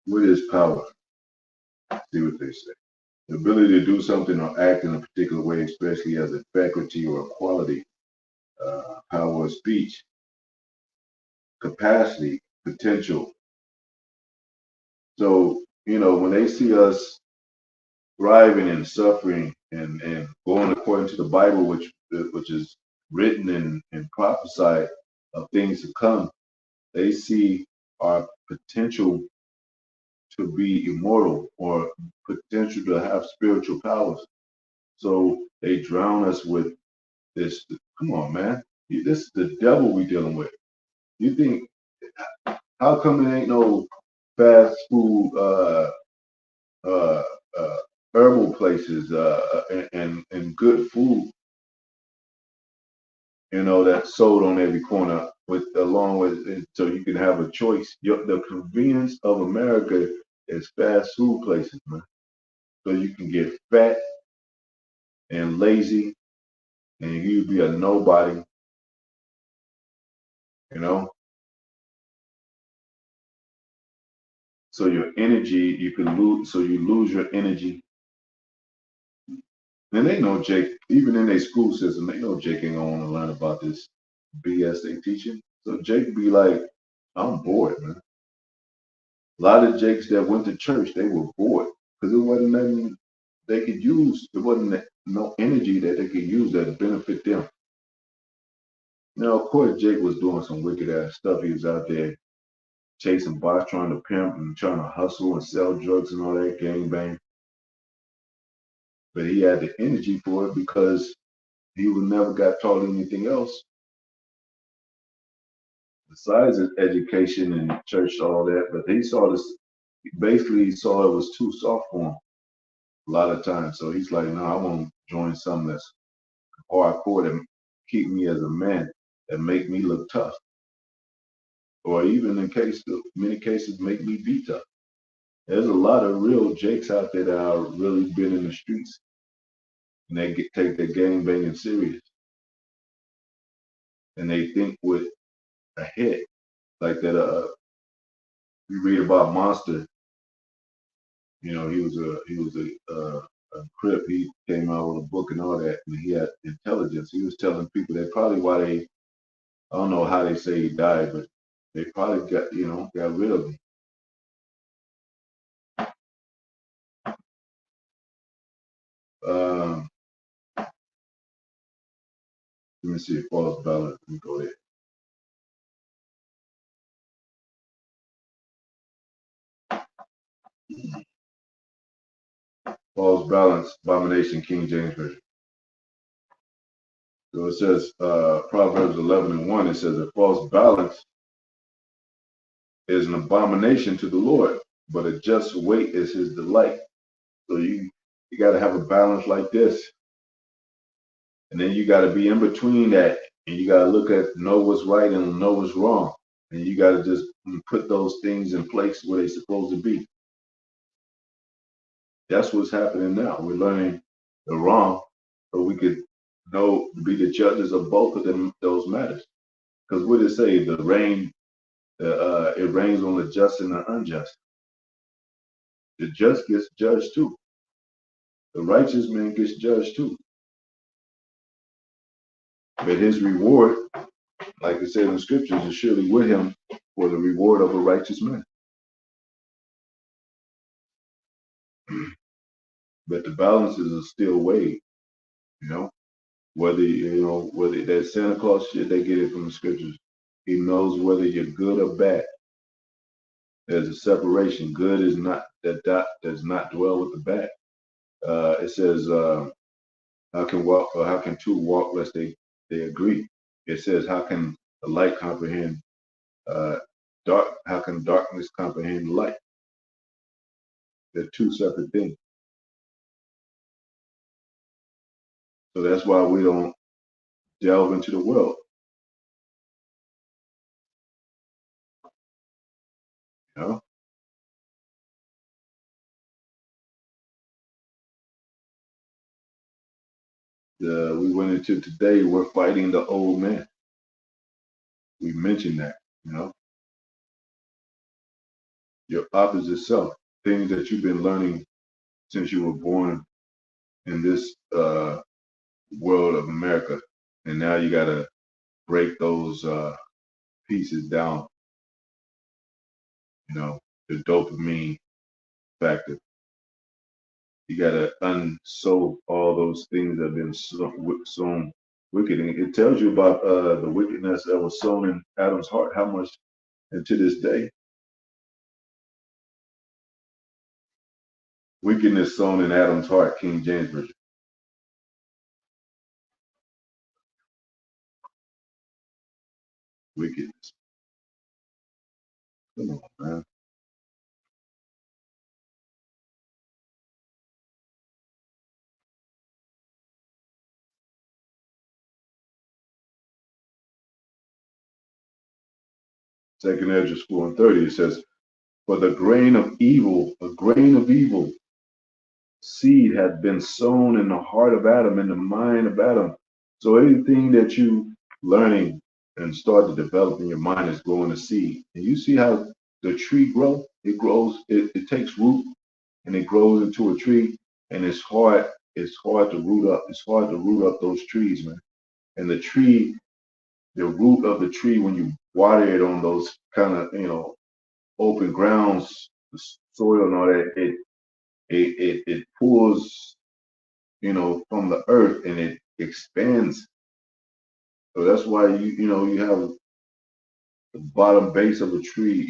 What is power? See what they say. The ability to do something or act in a particular way, especially as a faculty or a quality, power of speech, capacity, potential. So, when they see us thriving and suffering and going according to the Bible, which is written and prophesied of things to come, they see our potential to be immortal or potential to have spiritual powers. So they drown us with this. Come on, man. This is the devil we dealing with. You think, how come it ain't no fast food uh, uh, herbal places and good food, that's sold on every corner with along with so you can have a choice. The convenience of America is fast food places, man. So you can get fat and lazy and you be a nobody, you know. So your energy, you can lose. So you lose your energy. And they know Jake, even in their school system, they know Jake ain't gonna want to learn about this BS they teaching. So Jake be like, I'm bored, man. A lot of Jakes that went to church, they were bored because it wasn't nothing they could use. There wasn't no energy that they could use that benefit them. Now, of course, Jake was doing some wicked ass stuff. He was out there chasing bots, trying to pimp and trying to hustle and sell drugs and all that gang bang. But he had the energy for it because he would never got taught anything else besides his education and church, all that. But he saw this. Basically, he saw it was too soft for him a lot of times. So he's like, no, I want to join something that's hardcore that keep me as a man, that make me look tough, or even in many cases make me be tough. There's a lot of real Jakes out there that are really been in the streets and they take their game banging serious and they think with a head like that. You read about Monster. He was a crip. He came out with a book and all that, and he had intelligence. He was telling people that probably why I don't know how they say he died, but they probably got rid of him. Um, Let me see. False balance. Let me go there. False balance. Abomination. King James version. So it says, Proverbs 11:1, it says, a false balance is an abomination to the Lord, but a just weight is his delight. So you got to have a balance like this. And then you got to be in between that. And you got to look at know what's right and know what's wrong. And you got to just put those things in place where they're supposed to be. That's what's happening now. We're learning the wrong so we could know, be the judges of both of them, those matters. Because what did it say? It rains on the just and the unjust. The just gets judged too. The righteous man gets judged too. But his reward, like it said in the scriptures, is surely with him for the reward of a righteous man. But the balances are still weighed, you know. Whether that Santa Claus shit, they get it from the scriptures. He knows whether you're good or bad. There's a separation. Good is not does not dwell with the bad. It says, how can two walk lest they agree? It says, how can the light comprehend dark? How can darkness comprehend light? They're two separate things. So that's why we don't delve into the world. You know, we went into today. We're fighting the old man. We mentioned that. You know, your opposite self, things that you've been learning since you were born in this world of America, and now you got to break those pieces down. You know, the dopamine factor. You got to unsow all those things that have been sown wicked. And it tells you about the wickedness that was sown in Adam's heart, how much, and to this day, wickedness sown in Adam's heart, King James Version. Wickedness. Come on, man. Second Ezra 4:30, it says, for the grain of evil, a grain of evil seed had been sown in the heart of Adam, in the mind of Adam. So anything that you learning and start to develop in your mind is growing a seed. And you see how the tree grows? It grows, it takes root and it grows into a tree, and it's hard to root up. It's hard to root up those trees, man. And the root of the tree, when you water it on those kind of, open grounds, the soil and all that, it pulls, from the earth, and it expands. So that's why you have the bottom base of a tree,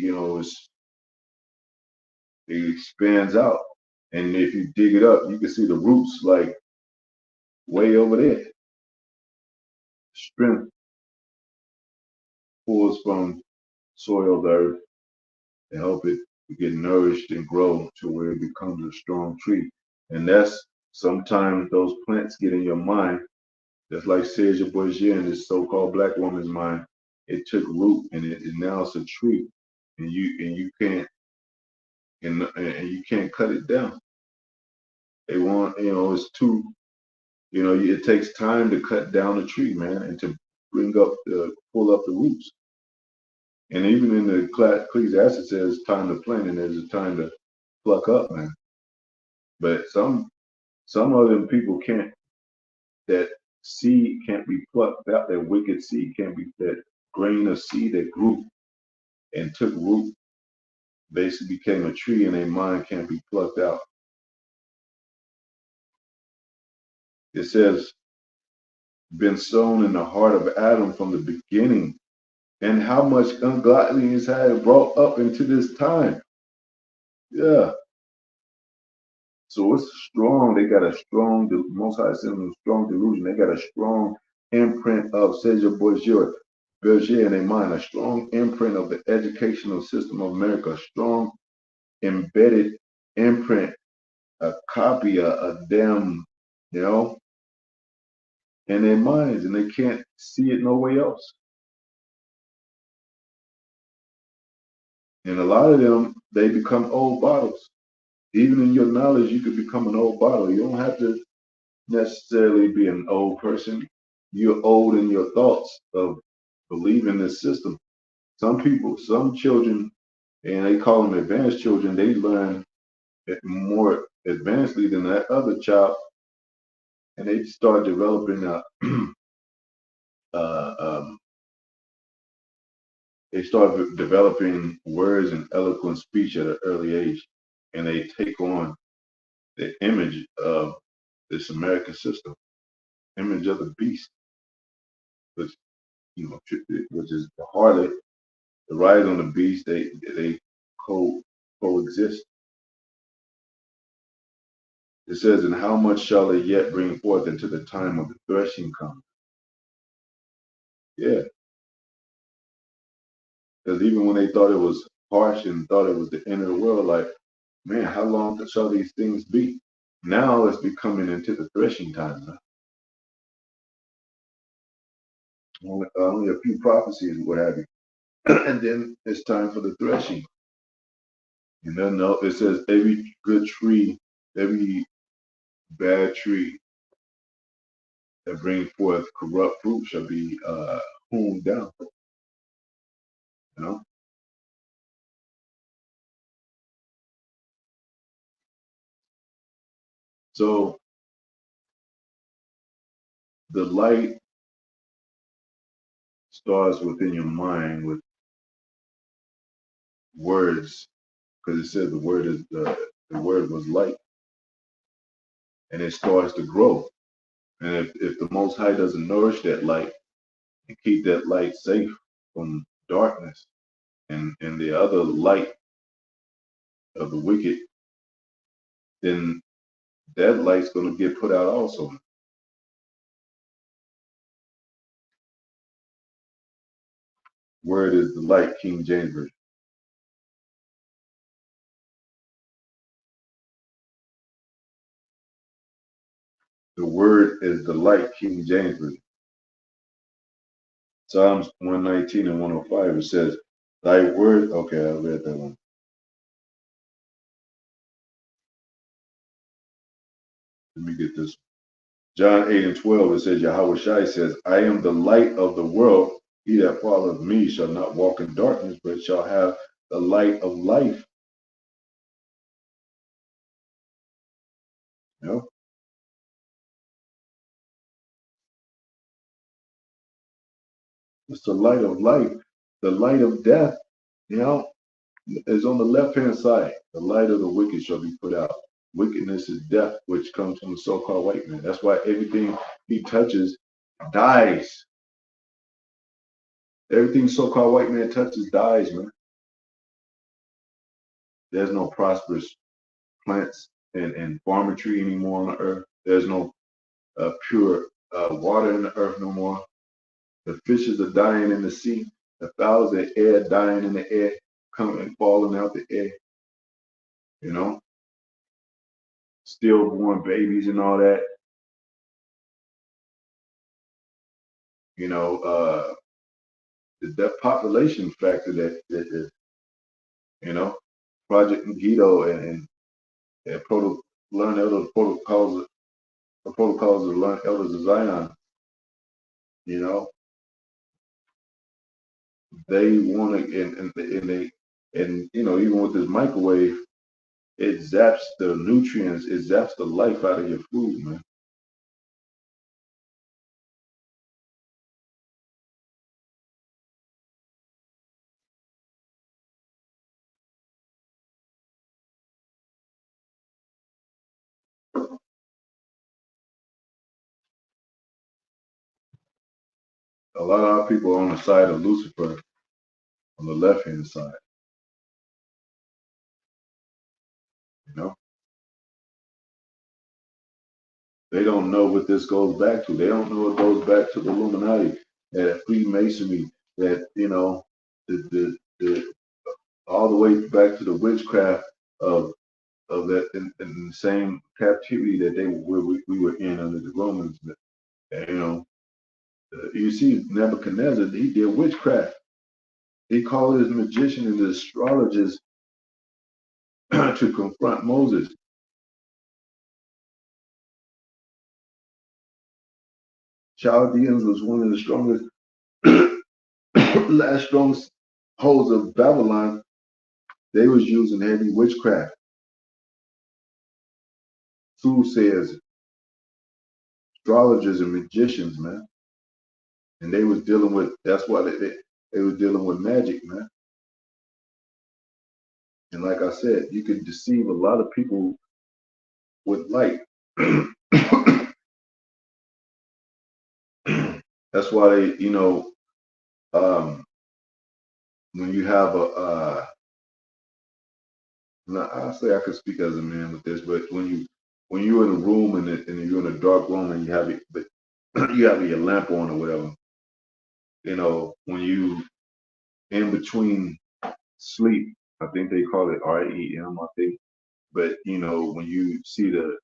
it expands out. And if you dig it up, you can see the roots like way over there. Strength pulls from soil, the earth, to help it to get nourished and grow to where it becomes a strong tree. And that's sometimes those plants get in your mind, just like Serge Bourget in this so-called black woman's mind. It took root, and now it's a tree, and you can't and you can't cut it down. They want, it's too, it takes time to cut down a tree, man, and to pull up the roots. And even in the Ecclesiastes says time to plant and there's a time to pluck up, man. But some of them people can't. That seed can't be plucked out. That wicked seed can't be. That grain of seed that grew and took root, basically became a tree, and their mind can't be plucked out. It says, been sown in the heart of Adam from the beginning, and how much ungodliness had brought up into this time. Yeah. So it's strong. They got a strong, Most High sent them a strong delusion. They got a strong imprint of, says your Berger in their mind, a strong imprint of the educational system of America, a strong embedded imprint, a copy, a damn, you know, in their minds, and they can't see it no way else. And a lot of them, they become old bottles. Even in your knowledge, you could become an old bottle. You don't have to necessarily be an old person. You're old in your thoughts of believing this system. Some people, some children, and they call them advanced children, they learn it more advancedly than that other child, and they start developing uh, um, they start developing words and eloquent speech at an early age, and they take on the image of this American system, image of the beast, which which is the harlot, the rise on the beast. They coexist. It says, "And how much shall they yet bring forth until the time of the threshing comes?" Yeah, because even when they thought it was harsh and thought it was the end of the world, like, man, how long shall these things be? Now it's becoming into the threshing time. Huh? Only a few prophecies, what have you, and then it's time for the threshing. And then it says, every good tree, every bad tree that brings forth corrupt fruit shall be hewn down. You know, so the light starts within your mind with words, because it said the word was light, and it starts to grow. And if the Most High doesn't nourish that light and keep that light safe from darkness and the other light of the wicked, then that light's going to get put out also. Word is the light, King James Version. The word is the light, King James Version. Psalms 119 and 105, it says, "Thy word," okay, I read that one. Let me get this. John 8 and 12, it says, Yahweh Shai says, "I am the light of the world. He that followeth me shall not walk in darkness, but shall have the light of life." You know, it's the light of life. The light of death, you know, is on the left hand side. The light of the wicked shall be put out. Wickedness is death, which comes from the so-called white man. That's why everything he touches dies. Everything so-called white man touches dies, man. There's no prosperous plants and farming anymore on the earth. There's no pure water in the earth no more. The fishes are dying in the sea. The fowls of the air dying in the air, coming and falling out the air. You know, stillborn babies and all that. You know, the population factor that is, you know, Project Megiddo and learn elder the protocols of learn elders of Zion. You know, they want to and they and you know, even with this microwave, it zaps the nutrients, it zaps the life out of your food, man. A lot of our people are on the side of Lucifer, on the left hand side, you know. They don't know what this goes back to. They don't know it goes back to the Illuminati, that Freemasonry, that the all the way back to the witchcraft of that in the same captivity that we were in under the Romans. And, you see Nebuchadnezzar, he did witchcraft. He called his magician and the astrologers to confront Moses. Chaldeans was one of the strongest, last strongholds of Babylon. They was using heavy witchcraft, soothsayers, astrologers, and magicians, man. And they was dealing with. That's why they was dealing with magic, man. And like I said, you can deceive a lot of people with light. That's why they, um, when you have now, I say I could speak as a man with this, but when you're in a room and you're in a dark room and you have it, but you have your lamp on or whatever, when you in between sleep, I think they call it REM, I think. But when you see the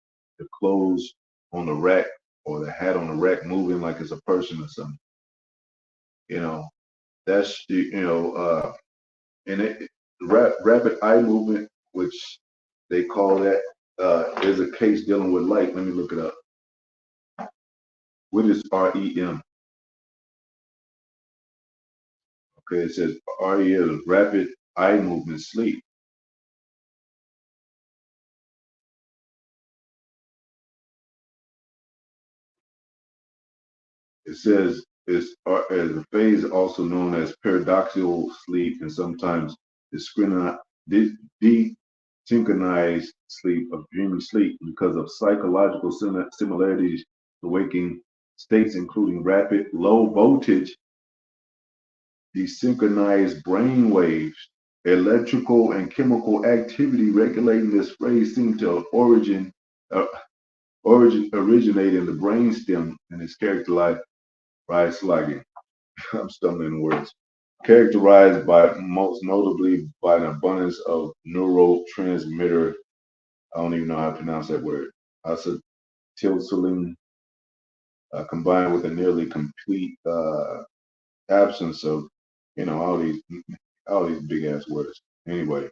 clothes on the rack or the hat on the rack moving like it's a person or something, you know, that's and rapid eye movement, which they call that, is a case dealing with light. Let me look it up. What is REM? Okay, it says REM is rapid eye movement sleep. It says it's as a phase also known as paradoxical sleep and sometimes desynchronized sleep of dreamy sleep because of psychological similarities to waking states, including rapid low voltage desynchronized brain waves. Electrical and chemical activity regulating this phrase seems to uh, originate in the brainstem and is characterized by slugging. I'm stumbling words. Characterized by most notably by an abundance of neurotransmitter. I don't even know how to pronounce that word. Acetylcholine, combined with a nearly complete absence of, all these big ass words. Anyway,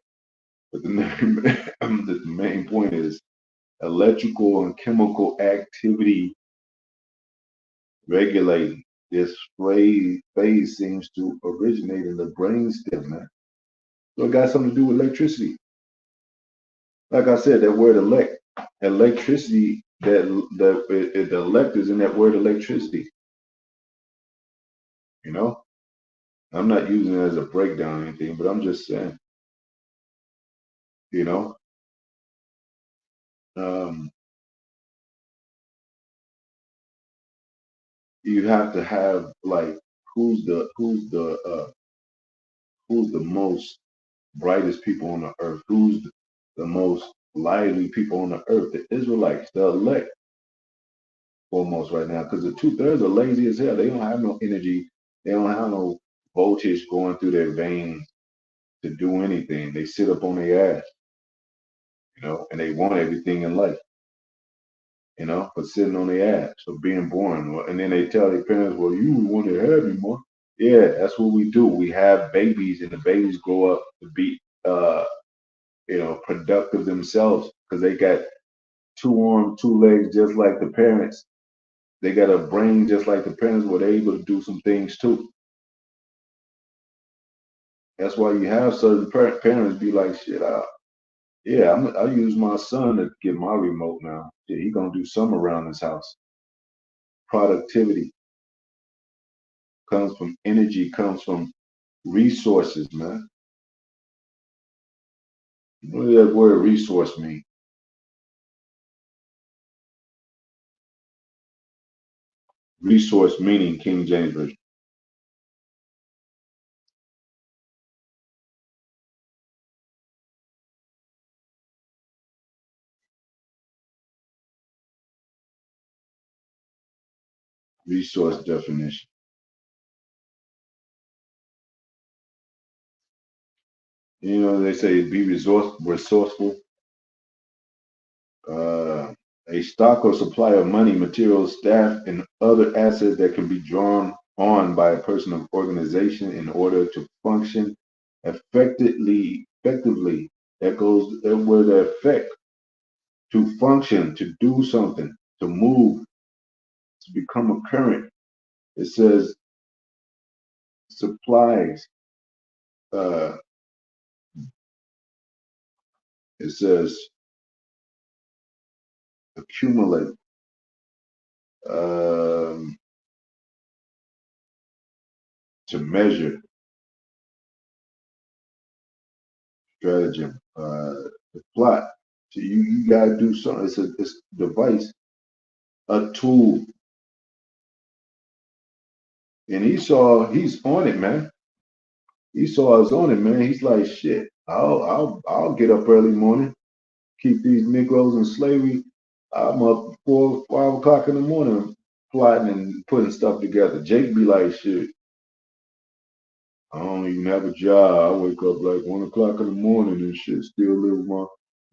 but the main, the main point is electrical and chemical activity regulating. This phase seems to originate in the brainstem, man. So it got something to do with electricity. Like I said, that word electricity, the elect is in that word electricity. You know, I'm not using it as a breakdown or anything, but I'm just saying, you know, um, you have to have like who's the most brightest people on the earth, who's the most lively people on the earth, the Israelites, the elect foremost right now, because the 2/3 are lazy as hell. They don't have no energy. They don't have no voltage going through their veins to do anything. They sit up on their ass, and they want everything in life, for sitting on their ass, for being born. And then they tell their parents, well, you want to have me more. Yeah, that's what we do. We have babies, and the babies grow up to be, productive themselves because they got two arms, two legs, just like the parents. They got a brain just like the parents, where they're able to do some things too. That's why you have certain parents be like, shit, I use my son to get my remote now. Yeah, he gonna do something around this house. Productivity comes from energy, comes from resources, man. What does that word resource mean? Resource meaning King James Version. Resource definition. You know, they say be resourceful. Uh, a stock or supply of money, materials, staff, and other assets that can be drawn on by a person or organization in order to function effectively. That goes that where the effect to function, to do something, to move, to become a current. It says supplies. Uh, it says accumulate. Um, to measure, stratagem, the plot. So you gotta do something. It's a device, a tool. And he's on it, man. Esau is on it, man. He's like, shit. I'll get up early morning, keep these Negroes in slavery. I'm up 4, 5 o'clock in the morning, plotting and putting stuff together. Jake be like, shit. I don't even have a job. I wake up like 1 o'clock in the morning and shit. Still live with my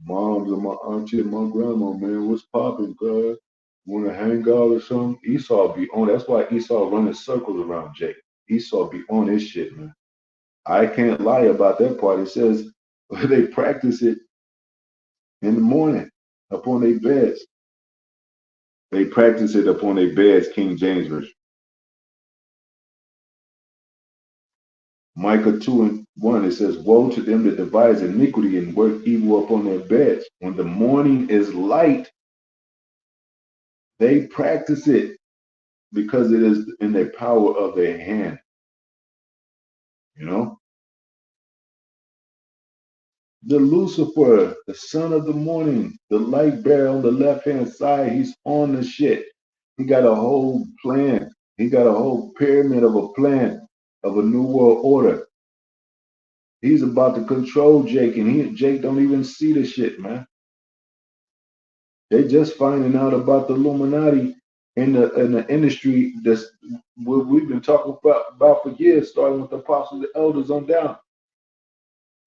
moms and my auntie and my grandma. Man, what's popping, cuz? Want to hang out or something? Esau be on. That's why Esau running circles around Jake. Esau be on his shit, man. I can't lie about that part. It says they practice it in the morning upon their beds. They practice it upon their beds, King James Version. Micah 2 and 1, it says, woe to them that devise iniquity and work evil upon their beds. When the morning is light, they practice it because it is in the power of their hand. You know? The Lucifer, the son of the morning, the light bearer on the left hand side, he's on the shit. He got a whole plan. He got a whole pyramid of a plan of a new world order. He's about to control Jake, and Jake don't even see the shit, man. They just finding out about the Illuminati in the industry that's what we've been talking about for years, starting with the apostles and elders on down.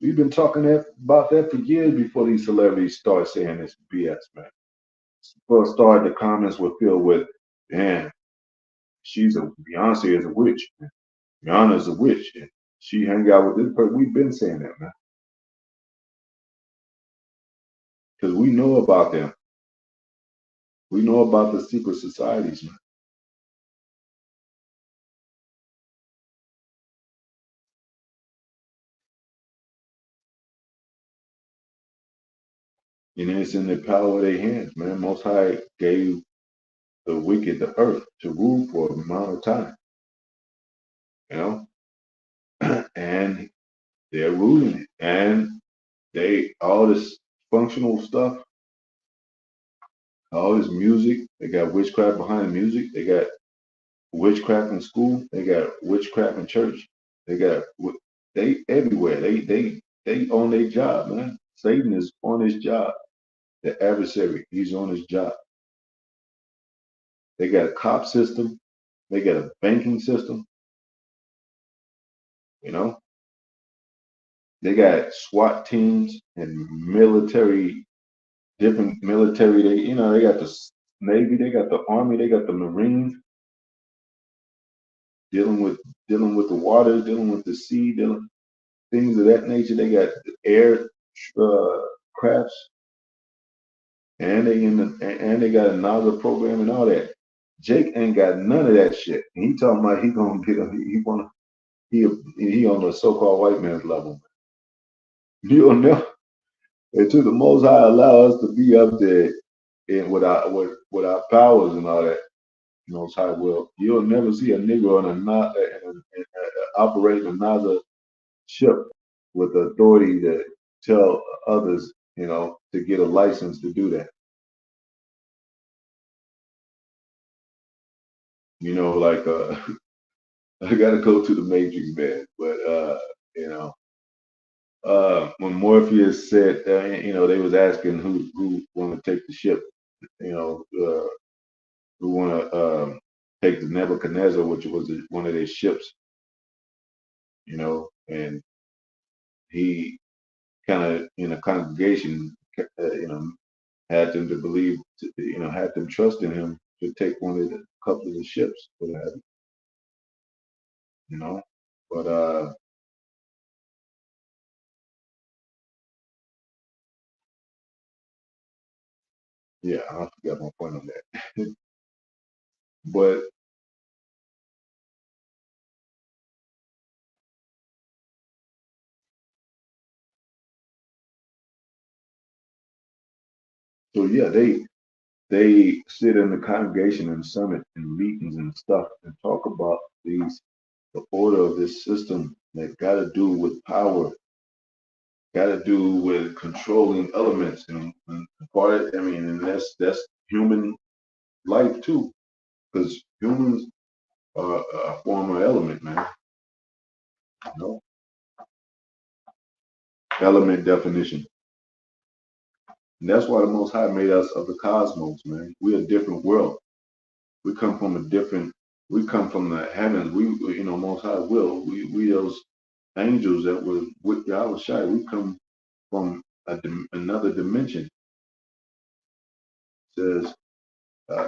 We've been talking about that for years before these celebrities start saying this BS, man. First started, the comments were filled with, man, Beyonce is a witch. Rihanna is a witch. And she hang out with this person. We've been saying that, man, because we know about them. We know about the secret societies, man. And it's in the power of their hands, man. Most High gave the wicked the earth to rule for a amount of time, you know, and they're ruling it. And they all this functional stuff, all this music. They got witchcraft behind music. They got witchcraft in school. They got witchcraft in church. They got they everywhere. They on their job, man. Satan is on his job. The adversary, he's on his job. They got a cop system. They got a banking system. You know, they got SWAT teams and military, different military. They got the Navy. They got the Army. They got the Marines dealing with the water, dealing with the sea, dealing things of that nature. They got air crafts, and they got another program and all that. Jake ain't got none of that shit. And he talking about he gonna get he on the so-called white man's level. You don't know. Until the Most High allow us to be up there and with our powers and all that. Most High will. You'll never see a nigga on operating another ship with the authority to tell others, to get a license to do that. Like I gotta go to the Matrix, man. But you know, when Morpheus said, they was asking who want to take the ship, who want to take the Nebuchadnezzar, which was one of their ships, and he kind of in a congregation, had them to believe, had them trust in him to take one of the couple of the ships, what have you know. But yeah, I forgot my point on that. But so yeah, they sit in the congregation and summit and meetings and stuff and talk about the order of this system that got to do with power, got to do with controlling elements and part of, I mean, and that's human life too, because humans are a form of element, man. You know, element definition. And that's why the Most High made us of the cosmos, man. We're a different world. We come from a different. We come from the heavens. Most High will. We those angels that were with Yahweh Shai. We come from another dimension. It says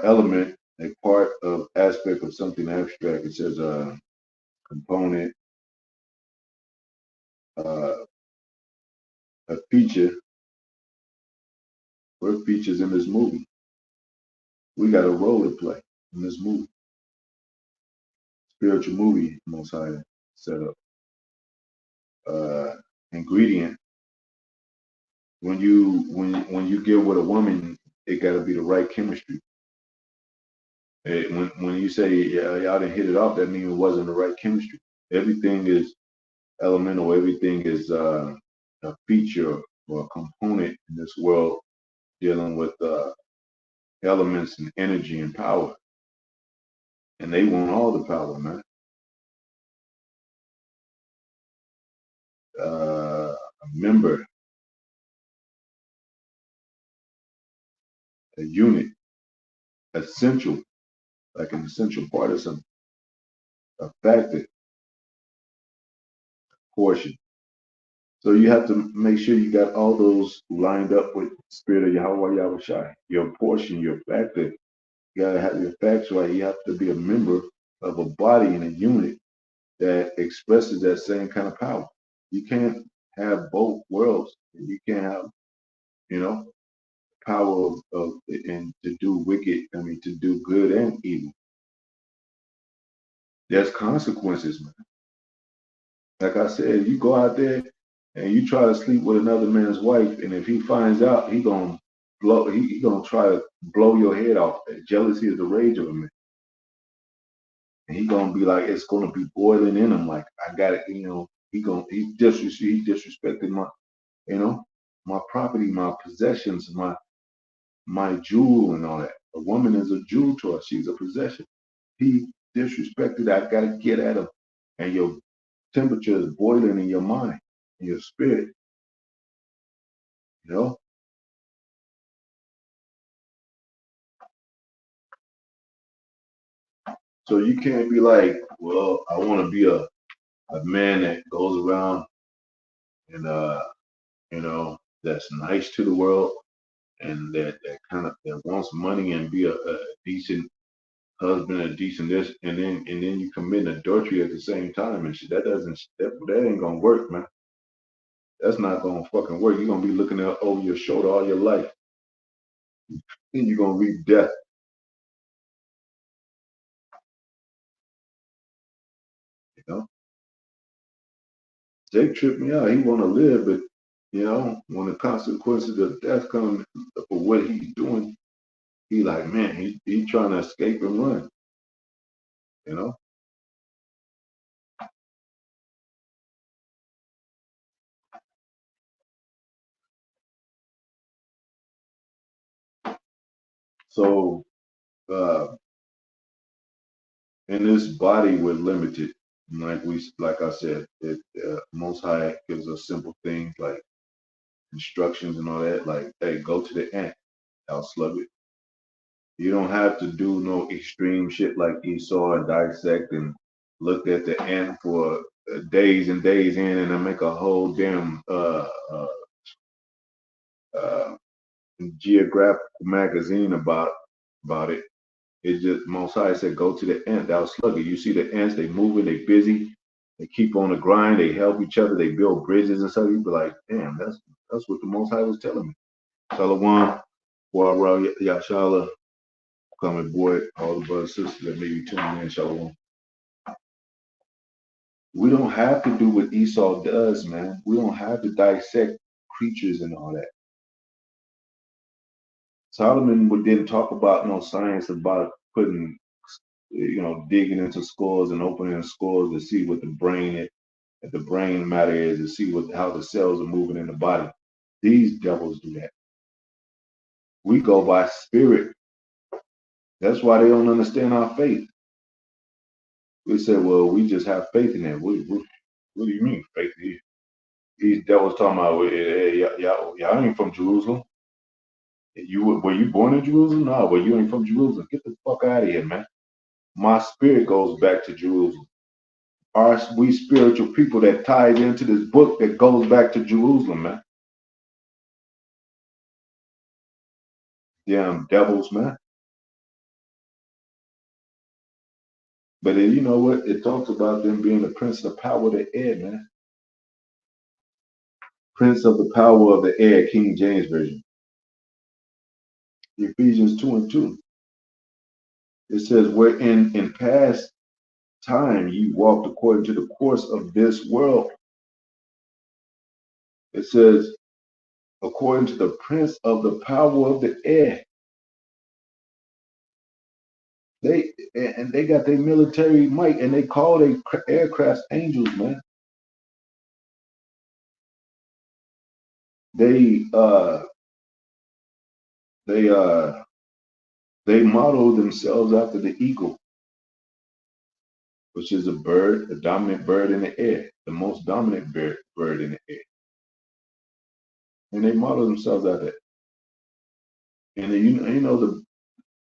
element, a part of aspect of something abstract. It says component, uh, a feature. We're features in this movie. We got a role to play in this movie. Spiritual movie, Most High set up. Ingredient. When you get with a woman, it got to be the right chemistry. When you say y'all didn't hit it off, that means it wasn't the right chemistry. Everything is elemental. Everything is a feature or a component in this world dealing with elements and energy and power, and they want all the power, man. A member, a unit, essential, like an essential part of something, a factor, portion. So you have to make sure you got all those lined up with Spirit of Yahweh Yahweh Shai. Your portion, your factor. You gotta have your facts right. You have to be a member of a body and a unit that expresses that same kind of power. You can't have both worlds. You can't have, you know, power of and to do wicked. I mean, to do good and evil. There's consequences, man. Like I said, you go out there and you try to sleep with another man's wife, and if he finds out, he gonna blow. He gonna try to blow your head off. Jealousy is the rage of a man, and he gonna be like, it's gonna be boiling in him. Like I got it, he disrespected my, my property, my possessions, my jewel, and all that. A woman is a jewel to us. She's a possession. He disrespected. I gotta get at him, and your temperature is boiling in your mind, in your spirit. You know. So you can't be like, well, I want to be a man that goes around and that's nice to the world and that kind of that wants money and be a decent husband, a decent this, and then you commit adultery at the same time and shit. That ain't gonna work, man. That's not gonna fucking work. You're gonna be looking out over your shoulder all your life, and you're gonna reap death. You know, Jake tripped me out. He want to live, but when the consequences of death come for what he's doing, he like, man, he trying to escape and run. You know. So uh, in this body, we're limited. Like I said, Most High gives us simple things like instructions and all that. Like, hey, go to the ant, I'll slug it. You don't have to do no extreme shit like Esau and dissect and look at the ant for days and days in and then make a whole damn uh, geographical magazine about it. It just Most High said, go to the ant, thou slugger. You see the ants, they moving, they busy, they keep on the grind, they help each other, they build bridges and stuff. You be like, damn, that's what the Most High was telling me. Shalom, Wara, Yashala, coming boy, all the brothers and sisters that may be tuning in, Shalom. We don't have to do what Esau does, man. We don't have to dissect creatures and all that. Solomon didn't talk about no science about putting, digging into skulls and opening skulls to see what the brain matter is, to see how the cells are moving in the body. These devils do that. We go by spirit. That's why they don't understand our faith. We say, well, we just have faith in it. What do you mean faith? These devils talking about, hey, y'all ain't from Jerusalem. Were you born in Jerusalem? No, well, you ain't from Jerusalem. Get the fuck out of here, man. My spirit goes back to Jerusalem. We spiritual people that ties into this book that goes back to Jerusalem, man. Damn devils, man. But you know what? It talks about them being the prince of the power of the air, man. Prince of the power of the air, King James Version. Ephesians 2:2. It says, wherein in past time you walked according to the course of this world. It says, according to the prince of the power of the air. They got their military might and they call their aircraft angels, man. They they uh they model themselves after the eagle, which is a dominant bird in the air, the most dominant bird in the air. And they model themselves after that. And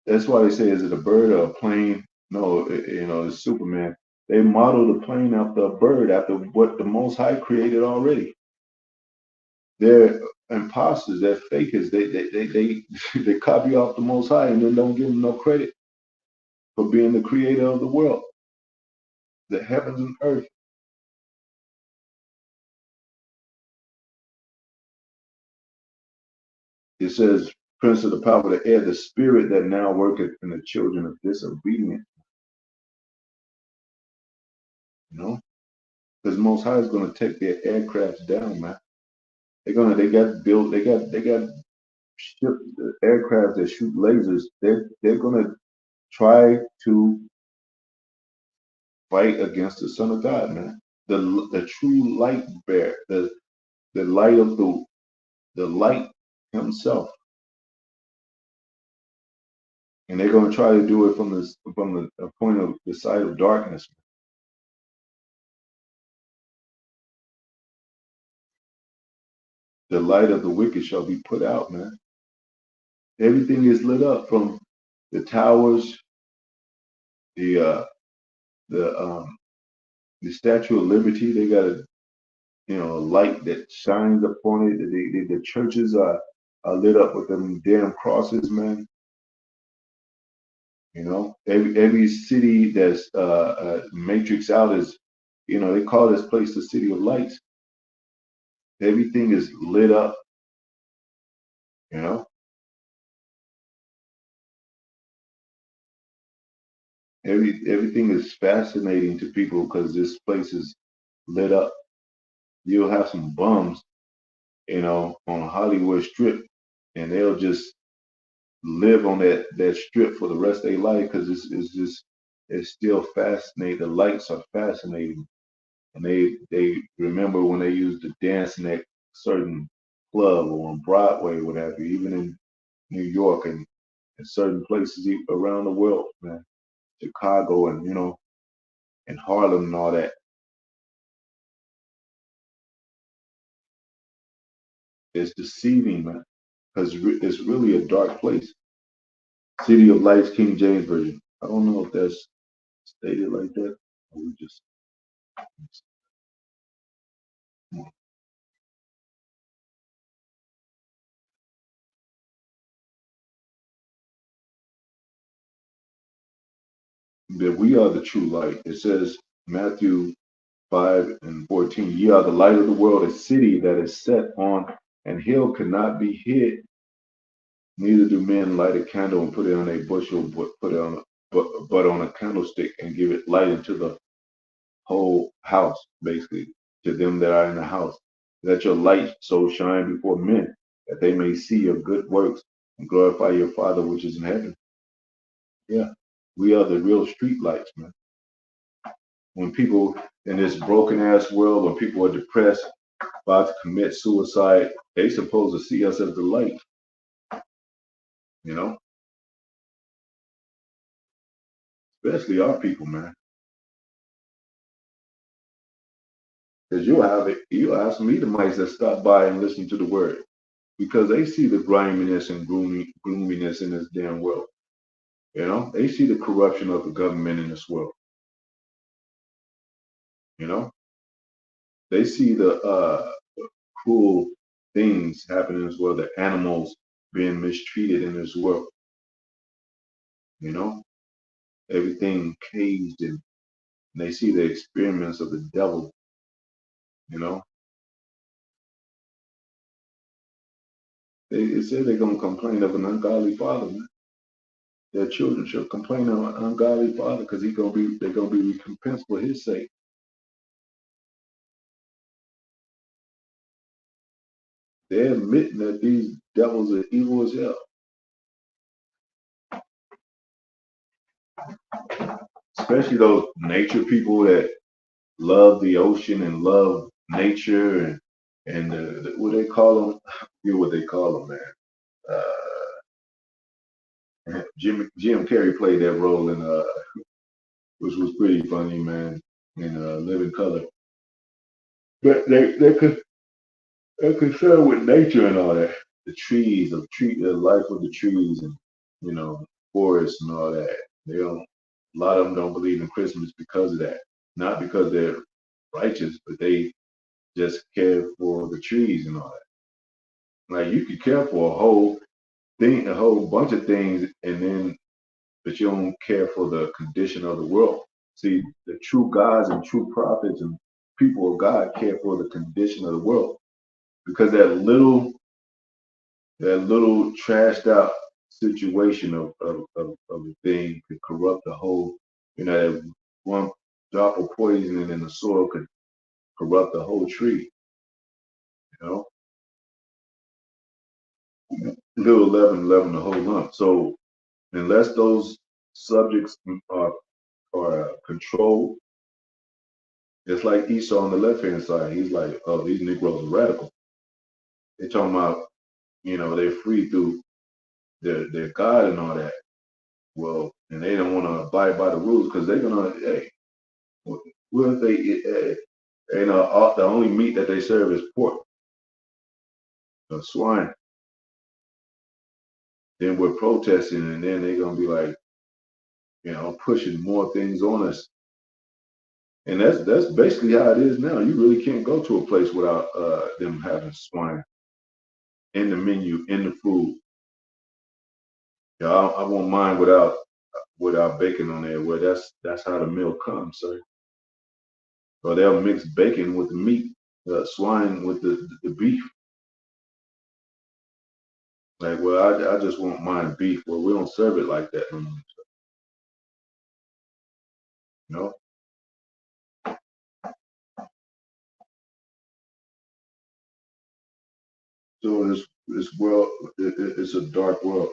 that's why they say, is it a bird or a plane? No, it's Superman. They model the plane after a bird, after what the Most High created already. They're imposters. They're fakers. They copy off the Most High and then don't give him no credit for being the creator of the world, the heavens and earth. It says, Prince of the power of the air, the spirit that now worketh in the children of disobedience. Because Most High is going to take their aircrafts down, man. They got aircraft that shoot lasers. They're going to try to fight against the Son of God, man. The true light bearer, the light of the light himself. And they're going to try to do it from the point of the side of darkness. The light of the wicked shall be put out, man. Everything is lit up from the towers, the the um the Statue of Liberty. They got a light that shines upon it. The churches are lit up with them damn crosses, man. Every city that's matrix out is, they call this place the city of lights. Everything is lit up, you know. Everything is fascinating to people because this place is lit up. You'll have some bums, on Hollywood Strip, and they'll just live on that strip for the rest of their life because it's still fascinating. The lights are fascinating, and they remember when they used to dance in that certain club or on Broadway, whatever, even in New York and in certain places around the world, man, Chicago and and Harlem and all that. It's deceiving, man, because it's really a dark place. City of Lights, King James Version. I don't know if that's stated like that. Or we just that we are the true light. It says Matthew 5:14. Ye are the light of the world, a city that is set on an hill cannot be hid. Neither do men light a candle and put it on a bushel, but put it on but on a candlestick and give it light into the whole house, basically, to them that are in the house. Let your light so shine before men that they may see your good works and glorify your Father which is in heaven. Yeah. We are the real street lights, man. When people in this broken ass world, when people are depressed, about to commit suicide, they supposed to see us as the light, you know, especially our people, man. Because you'll have some Edomites that stop by and listen to the word because they see the griminess and gloominess in this damn world. You know, they see the corruption of the government in this world. You know, they see the cruel things happening in this world, the animals being mistreated in this world. You know, everything caged and they see the experiments of the devil. You know, they say they're gonna complain of an ungodly father. Man. Their children shall complain of an ungodly father because they're gonna be recompensed for his sake. They're admitting that these devils are evil as hell. Especially those nature people that love the ocean and love nature and what they call them. I forget what they call them, man. Jim Carrey played that role in which was pretty funny, man. In Living Color, but they're concerned with nature and all that. The trees, the life of the trees, and forests and all that. They don't. A lot of them don't believe in Christmas because of that. Not because they're righteous, but they just care for the trees and all that. Like you could care for a whole thing, a whole bunch of things, and then but you don't care for the condition of the world. See, the true gods and true prophets and people of God care for the condition of the world because that little trashed out situation of a thing could corrupt the whole. That one drop of poison in the soil could corrupt the whole tree. You know, little leaven the whole lump. So unless those subjects are controlled, it's like Esau on the left hand side. He's like, oh, these Negroes are radical. They're talking about, they're free through their God and all that. Well, and they don't want to abide by the rules because they're gonna, hey, what if the only meat that they serve is pork, swine. Then we're protesting, and then they're gonna be like, pushing more things on us. And that's basically how it is now. You really can't go to a place without them having swine in the menu, in the food. I won't mind without bacon on there. Well, that's how the meal comes, sir. Or they'll mix bacon with the meat, swine with the beef. Like, well, I just want mine beef. Well, we don't serve it like that. You know. So this world, it's a dark world,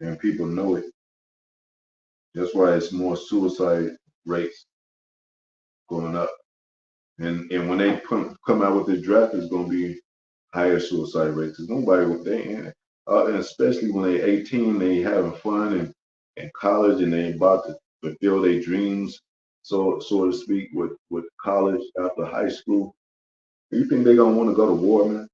and people know it. That's why it's more suicide rates going up. And when they come out with the draft, it's going to be higher suicide rates. Because and especially when they're 18, they having fun and in college, and they about to fulfill their dreams, so to speak, with college after high school. You think they're gonna want to go to war, man?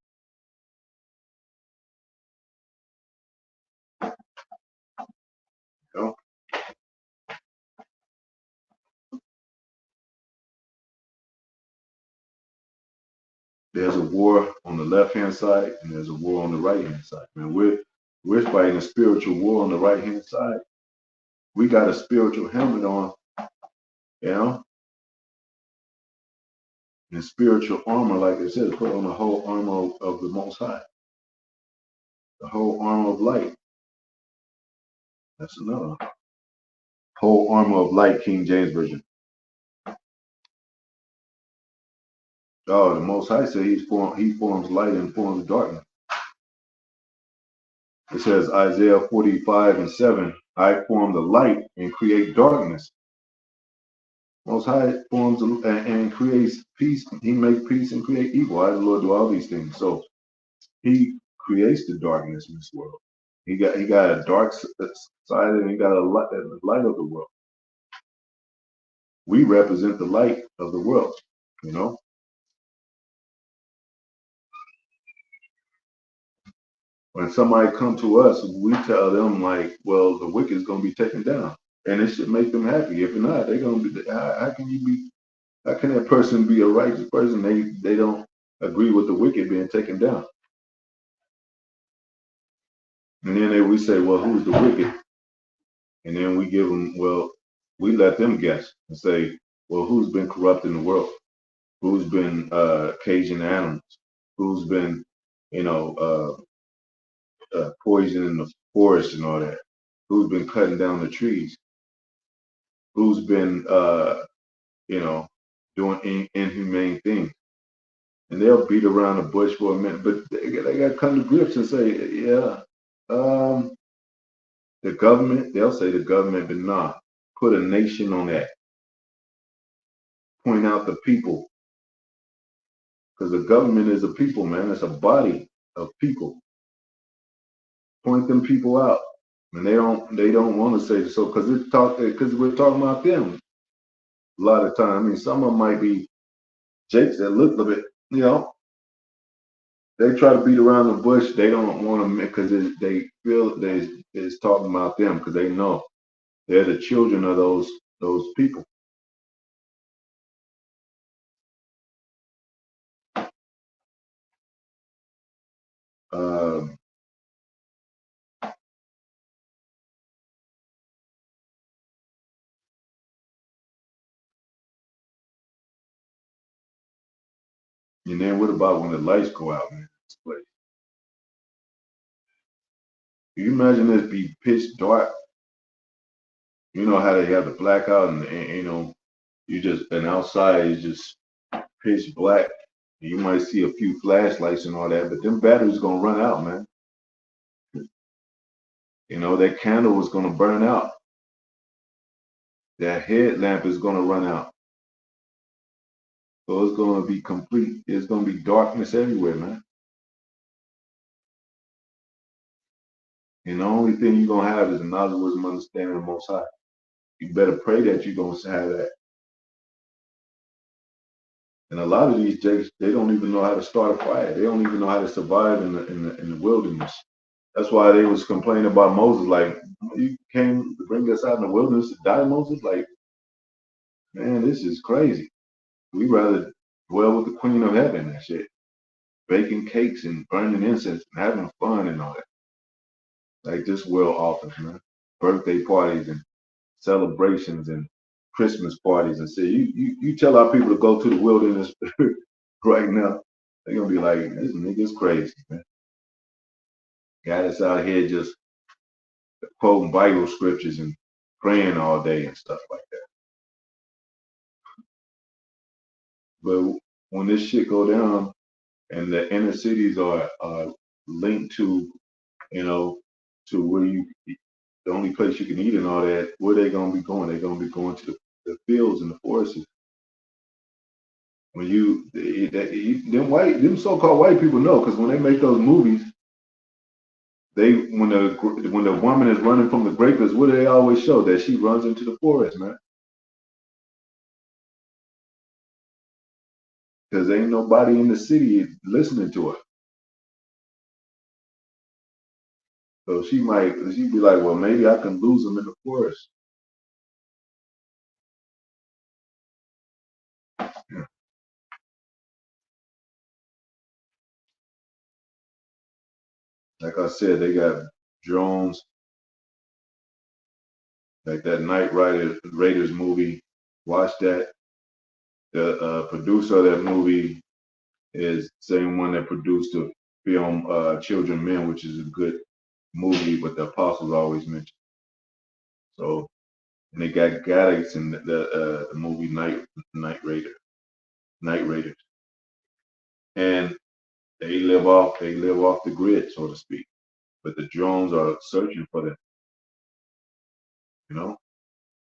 there's a war on the left hand side and there's a war on the right hand side. Man, we're fighting a spiritual war on the right hand side. We got a spiritual helmet on, you know, and spiritual armor, like I said, put on the whole armor of the Most High, the whole armor of light. That's another one. Whole armor of light, King James Version. Oh, the Most High said he forms light and forms darkness. It says Isaiah 45:7, I form the light and create darkness. Most High forms and creates peace. He makes peace and create evil. I, the Lord, do all these things. So he creates the darkness in this world. He got a dark side and he got the light of the world. We represent the light of the world, you know. When somebody come to us, we tell them like, well, the wicked is gonna be taken down. And it should make them happy. If not, they're gonna be how can that person be a righteous person? They don't agree with the wicked being taken down. And then we say, well, who's the wicked? And then we give them, well, we let them guess and say, well, who's been corrupting the world? Who's been caging animals? Who's been, you know, poisoning the forest and all that? Who's been cutting down the trees? Who's been, you know, doing inhumane things? And they'll beat around the bush for a minute, but they got to come to grips and say, yeah, the government, they'll say the government, but nah, put a nation on that. Point out the people, because the government is a people, man. It's a body of people. Point them people out, and they don't want to say so because we're talking about them a lot of time. I mean, some of them might be jakes that look a bit, you know. They try to beat around the bush. They don't want to because they feel it's talking about them because they know they're the children of those people. Um, and then what about when the lights go out, man? Like, can you imagine this be pitch dark? You know how they have the blackout and you know and outside is just pitch black. You might see a few flashlights and all that, but them batteries gonna run out, man. You know that candle is gonna burn out. That headlamp is gonna run out. So it's gonna be complete. It's gonna be darkness everywhere, man. And the only thing you're gonna have is a knowledge, wisdom, understanding of the Most High. You better pray that you're gonna have that. And a lot of these jakes, they don't even know how to start a fire. They don't even know how to survive in the wilderness. That's why they was complaining about Moses, like, you came to bring us out in the wilderness to die, Moses? Like, man, this is crazy. We rather dwell with the Queen of Heaven and shit, baking cakes and burning incense and having fun and all that. Like this world offers, man. Birthday parties and celebrations and Christmas parties and say, you tell our people to go to the wilderness right now, they're gonna be like, this nigga's crazy, man. Got us out here just quoting Bible scriptures and praying all day and stuff like that. But when this shit go down and the inner cities are linked to, you know, to where the only place you can eat and all that, where they gonna be going? They're gonna be going to the fields and the forests. When them so-called white people know, because when they make those movies, when the woman is running from the breakers, what do they always show? That she runs into the forest, man. Because ain't nobody in the city listening to her. So she'd be like, well, maybe I can lose them in the forest. Like I said, they got drones, like that Raiders movie. Watch that. The producer of that movie is the same one that produced the film Children Men, which is a good movie, but the apostles always mention. So, and they got Gaddix in the movie Night Raiders, and they live off the grid, so to speak. But the drones are searching for them, you know.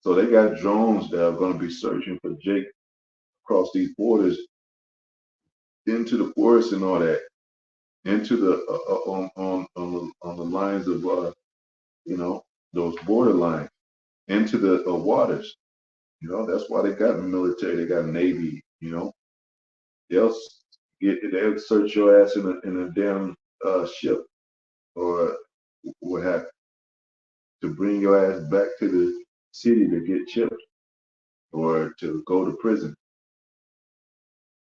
So they got drones that are going to be searching for Jake across these borders into the forest and all that, into the on the lines of you know, those border lines, into the waters. You know, that's why they got military, they got navy. You know, they'll they'll search your ass in a damn ship or what have to bring your ass back to the city to get chipped or to go to prison.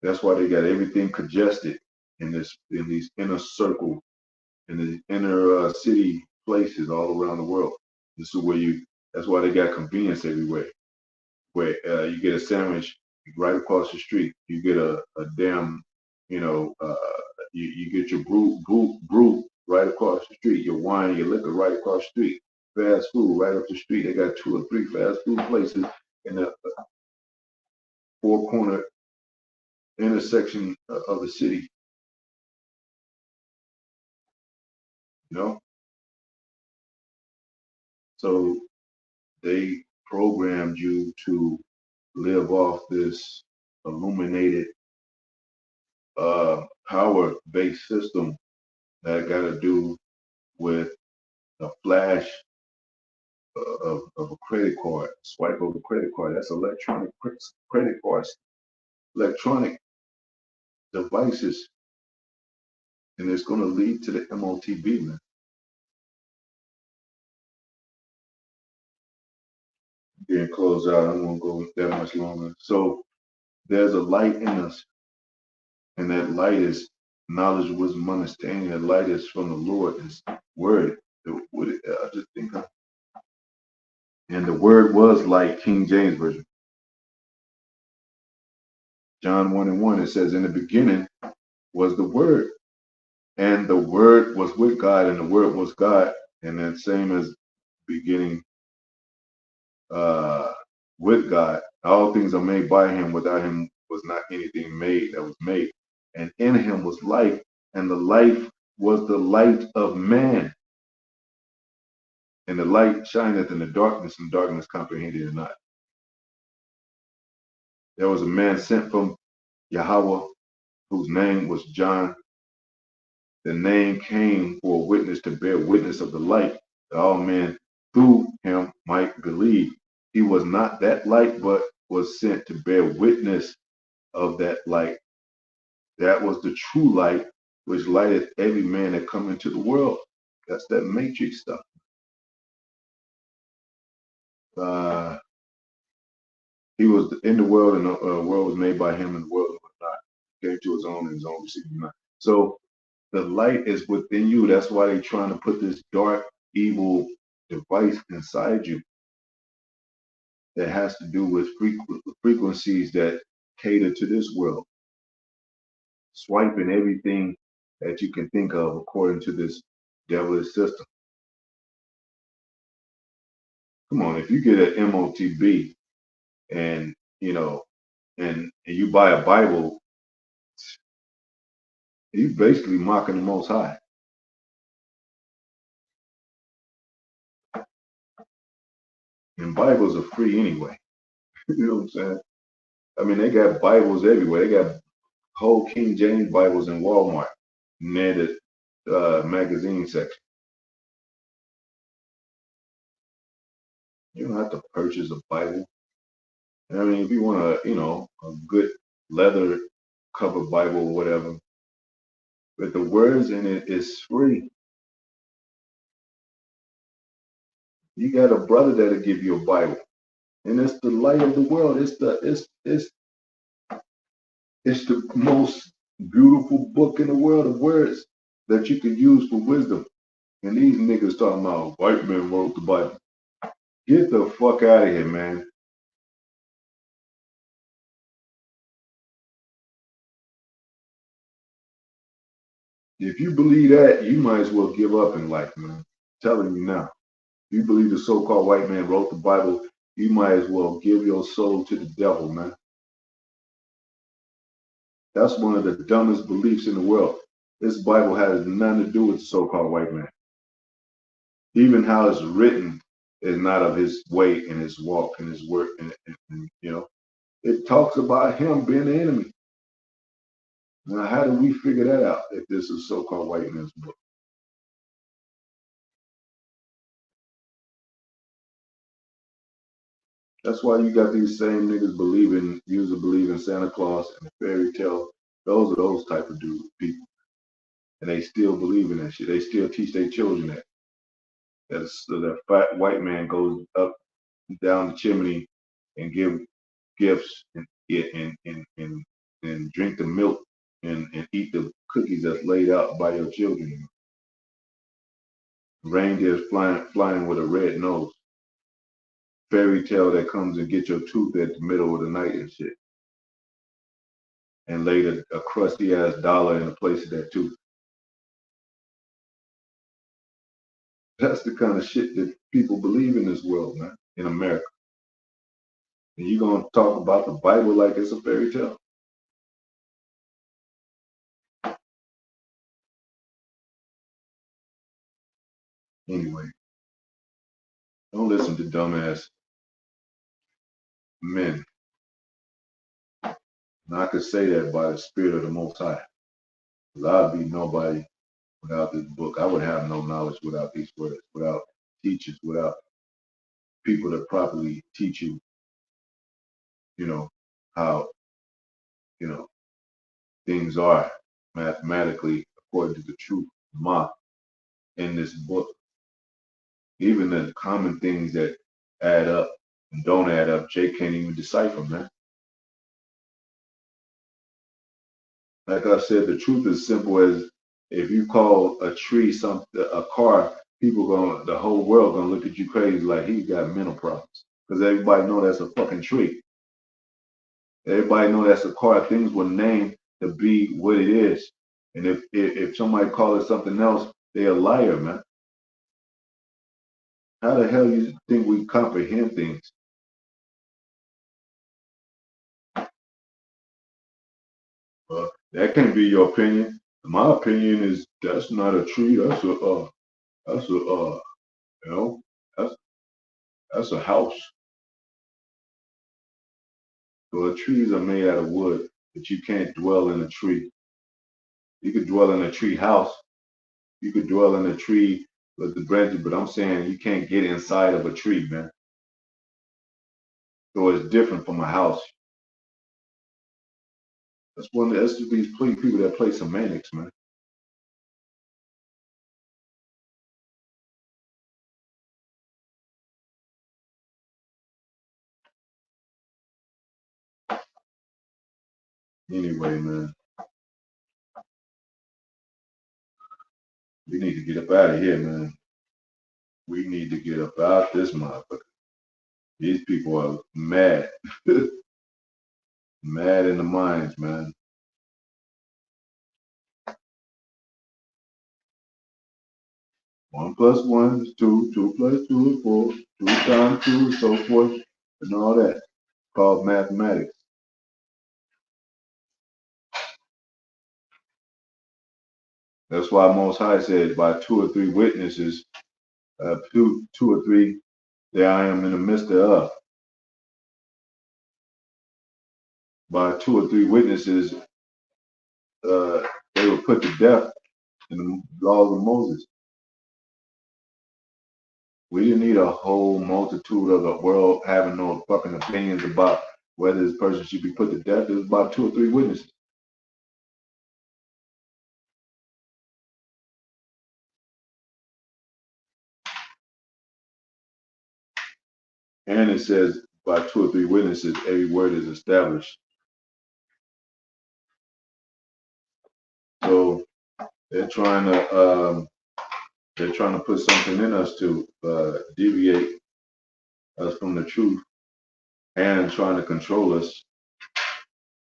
That's why they got everything congested in these inner circle in the inner city places all around the world. This is where you. That's why they got convenience everywhere. Where you get a sandwich right across the street. You get a damn, you know, you get your brew right across the street. Your wine, your liquor right across the street. Fast food right up the street. They got 2 or 3 fast food places in the 4 corner intersection of the city. You know, so they programmed you to live off this illuminated power-based system that got to do with a flash of a credit card, swipe of a credit card. That's electronic credit cards, electronic devices, and it's going to lead to the MOTB, man. Getting closed out. I don't want to go that much longer. So there's a light in us, and that light is knowledge, wisdom, understanding. That light is from the Lord. His word. I just think, and the word was light. King James version. John 1:1. It says, "In the beginning was the word, and the word was with God, and the word was God." And then same as beginning uh, with God. All things are made by him. Without him was not anything made that was made. And in him was life, and the life was the light of man. And the light shineth in the darkness, and darkness comprehended it not. There was a man sent from Yahweh, whose name was John. The name came for a witness to bear witness of the light, that all men through him might believe. He was not that light, but was sent to bear witness of that light. That was the true light, which lighteth every man that come into the world. That's that matrix stuff. Uh, he was in the world, and the world was made by him, and the world was not. He came to his own, and his own received him not. So the light is within you. That's why they're trying to put this dark, evil device inside you that has to do with frequencies that cater to this world, swiping everything that you can think of according to this devilish system. Come on, if you get an MOTB and you know, and you buy a Bible, you basically mocking the Most High. And Bibles are free anyway. You know what I'm saying? I mean, they got Bibles everywhere. They got whole King James Bibles in Walmart near the magazine section. You don't have to purchase a Bible. I mean, if you want a good leather cover Bible or whatever, but the words in it is free. You got a brother that'll give you a Bible, and it's the light of the world. It's the most beautiful book in the world of words that you can use for wisdom. And these niggas talking about white men wrote the Bible. Get the fuck out of here, man. If you believe that, you might as well give up in life, man. I'm telling you now. If you believe the so-called white man wrote the Bible, you might as well give your soul to the devil, man. That's one of the dumbest beliefs in the world. This Bible has nothing to do with the so-called white man. Even how it's written is not of his way and his walk and his work, and you know, it talks about him being the enemy. Now, how do we figure that out if this is so-called white man's book? That's why you got these same niggas believe in Santa Claus and the fairy tale. Those are those type of dudes, people, and they still believe in that shit. They still teach their children that. So that fat white man goes up down the chimney and give gifts and drink the milk and eat the cookies that's laid out by your children. Reindeers flying with a red nose. Fairy tale that comes and get your tooth at the middle of the night and shit. And laid a crusty ass dollar in the place of that tooth. That's the kind of shit that people believe in this world, man, in America. And you gonna talk about the Bible like it's a fairy tale? Anyway, don't listen to dumbass men. And I could say that by the spirit of the Most High. Because I'd be nobody without this book. I would have no knowledge without these words, without teachers, without people that properly teach you, you know, how, you know, things are mathematically according to the truth, Ma, in this book. Even the common things that add up and don't add up, Jay can't even decipher, man. Like I said, the truth is simple as if you call a tree something, a car, the whole world gonna look at you crazy like he's got mental problems. Because everybody know that's a fucking tree. Everybody know that's a car. Things were named to be what it is. And if somebody call it something else, they a liar, man. How the hell you think we comprehend things? That can't be your opinion. My opinion is that's not a tree. That's a you know that's that's a house. So trees are made out of wood, but you can't dwell in a tree. You could dwell in a tree house. You could dwell in a tree with the branches, but I'm saying you can't get inside of a tree, man. So it's different from a house. That's these people that play semantics, man. Anyway, man, we need to get up out of here, man. We need to get up out this motherfucker. These people are mad. Mad in the minds, man. 1 plus 1 is 2, 2 plus 2 is 4, 2 times 2, so forth, and all that. Called mathematics. That's why Most High said, by 2 or 3 witnesses, two or three, there I am in the midst thereof. By 2 or 3 witnesses, they were put to death in the laws of Moses. We didn't need a whole multitude of the world having no fucking opinions about whether this person should be put to death. It was about 2 or 3 witnesses. And it says by 2 or 3 witnesses, every word is established. So they're trying to They're trying to put something in us to deviate us from the truth and trying to control us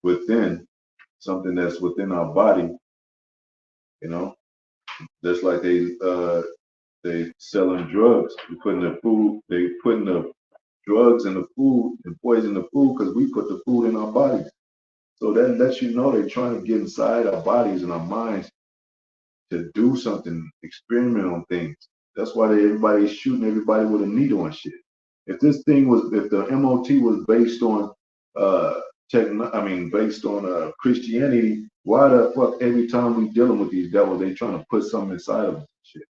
within something that's within our body, you know, just like they selling drugs. They putting the food, they putting the drugs in the food and poison the food because we put the food in our bodies. So that lets you know they're trying to get inside our bodies and our minds to do something, experiment on things. That's why everybody's shooting everybody with a needle and shit. If this thing was, if the MOT was based on, uh, based on Christianity, why the fuck every time we dealing with these devils, they trying to put something inside of us, and shit,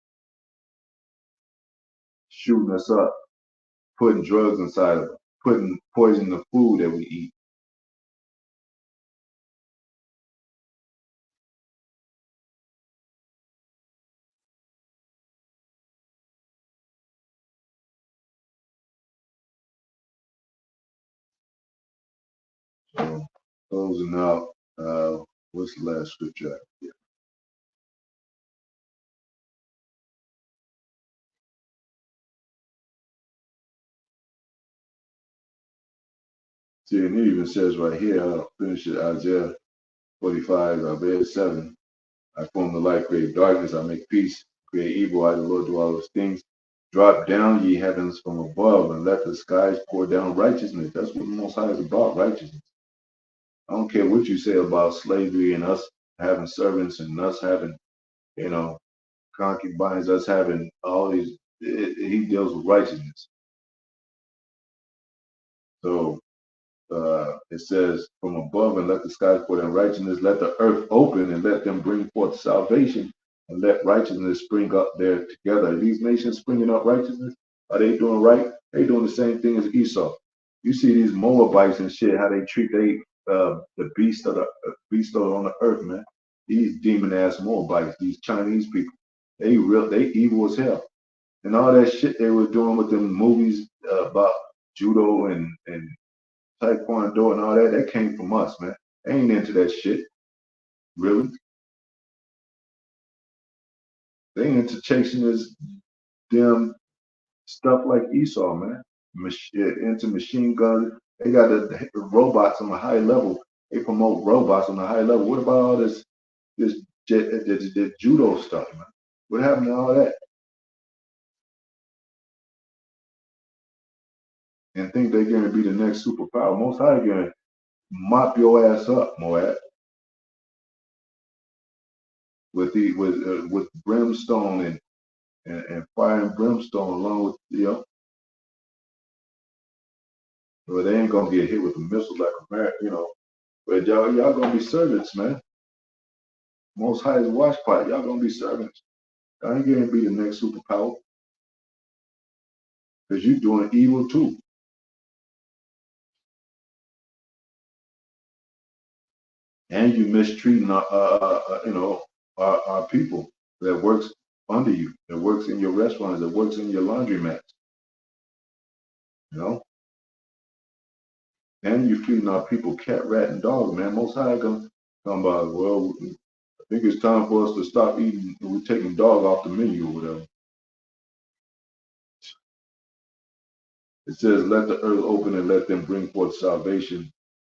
shooting us up, putting drugs inside of us, putting poison in the food that we eat. So closing out, what's the last scripture? See, and it even says right here, I'll finish it, Isaiah 45, verse 7. I form the light, create darkness, I make peace, create evil, I the Lord do all those things. Drop down, ye heavens from above, and let the skies pour down righteousness. That's what the Most High is about, righteousness. I don't care what you say about slavery and us having servants and us having, you know, concubines, us having all these, he deals with righteousness. So it says, from above and let the skies pour down righteousness, let the earth open and let them bring forth salvation and let righteousness spring up there together. Are these nations springing up righteousness? Are they doing right? They doing the same thing as Esau. You see these Moabites and shit, how they treat the beast on the earth, man. These demon ass Moabites, these Chinese people, they evil as hell. And all that shit they were doing with them movies about judo and taekwondo and all that, that came from us, man. They ain't into that shit, really. They into chasing this damn stuff like Esau, man. Into machine guns. They got the robots on a high level. They promote robots on a high level. What about all this judo stuff, man? What happened to all that? And think they're gonna be the next superpower. Most High gonna mop your ass up, Moab, with brimstone and fire and brimstone along with Well, they ain't gonna get hit with a missile like America. But y'all gonna be servants, man. Most High is watch pot. Y'all gonna be servants. I ain't gonna be the next superpower because you doing evil too, and you mistreating our people that works under you, that works in your restaurants, that works in your laundromats. You know, and you feeding our people cat, rat, and dog, man. Most High gonna come by. Well, I think it's time for us to stop eating. We're taking dog off the menu or whatever. It says, let the earth open and let them bring forth salvation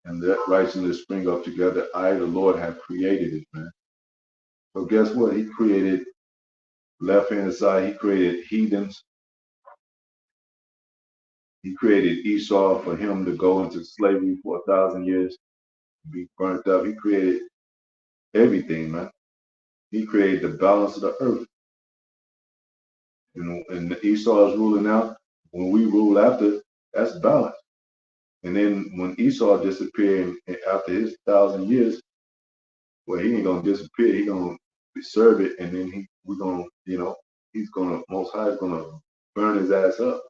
and let righteousness spring up together. I, the Lord, have created it, man. So guess what? He created left hand side, he created heathens. He created Esau for him to go into slavery for 1,000 years, be burnt up. He created everything, man. He created the balance of the earth. And Esau is ruling out. When we rule after, that's balance. And then when Esau disappeared after his 1,000 years, well, he ain't gonna disappear. He gonna serve it, and then we're gonna, he's gonna Most High is gonna burn his ass up,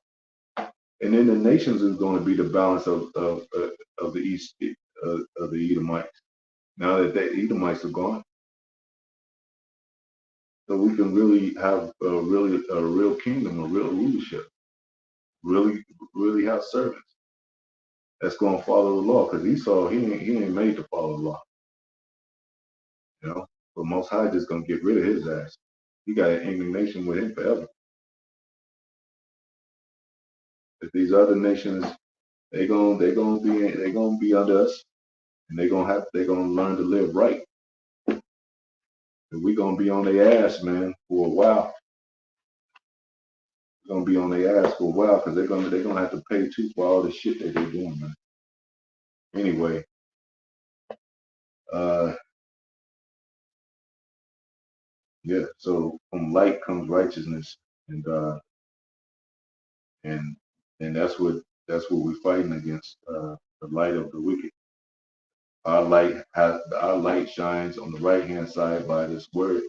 and then the nations is gonna be the balance of the east of the Edomites. Now that the Edomites are gone, so we can really have a real kingdom, a real leadership, really really have servants that's gonna follow the law. Because Esau, he ain't made to follow the law, you know. But Most High just gonna get rid of his ass. He got an indignation with him forever. If these other nations, they gonna be under us, and they gonna learn to live right. And we gonna be on their ass, man, for a while. We're gonna be on their ass for a while because they're gonna have to pay too for all the shit that they're doing, man. Anyway, uh, yeah. So from light comes righteousness, and and and that's what we're fighting against. The light of the wicked. Our light shines on the right hand side by this word,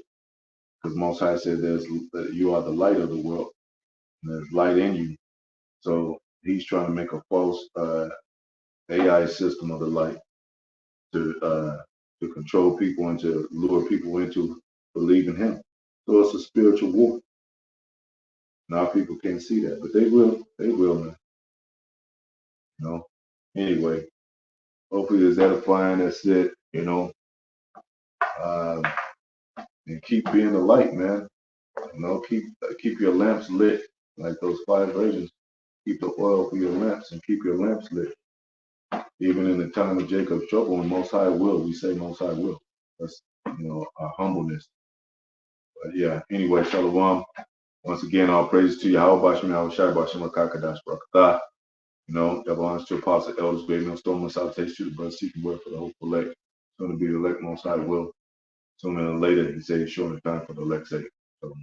because Most High said that you are the light of the world, and there's light in you. So he's trying to make a false AI system of the light to control people and to lure people into believing him. So it's a spiritual war. Now people can't see that, but they will. They will, man. You know. Anyway, hopefully it's edifying. That's it. Um, and keep being the light, man. Keep your lamps lit, like those 5 virgins. Keep the oil for your lamps and keep your lamps lit. Even in the time of Jacob's trouble, and Most High will. We say Most High will. That's our humbleness. But yeah. Anyway, Shalom. Once again, all praises to Yahweh Bashim Yahweh Shai Bashim Akakadash Barakatah. Double honors to Apostle Elders, great millstone, and salutations to the brother seeking word for the hopeful elect. It's going to be the elect Most High will. Sooner than later, he said, it's short in time for the elect's sake. So,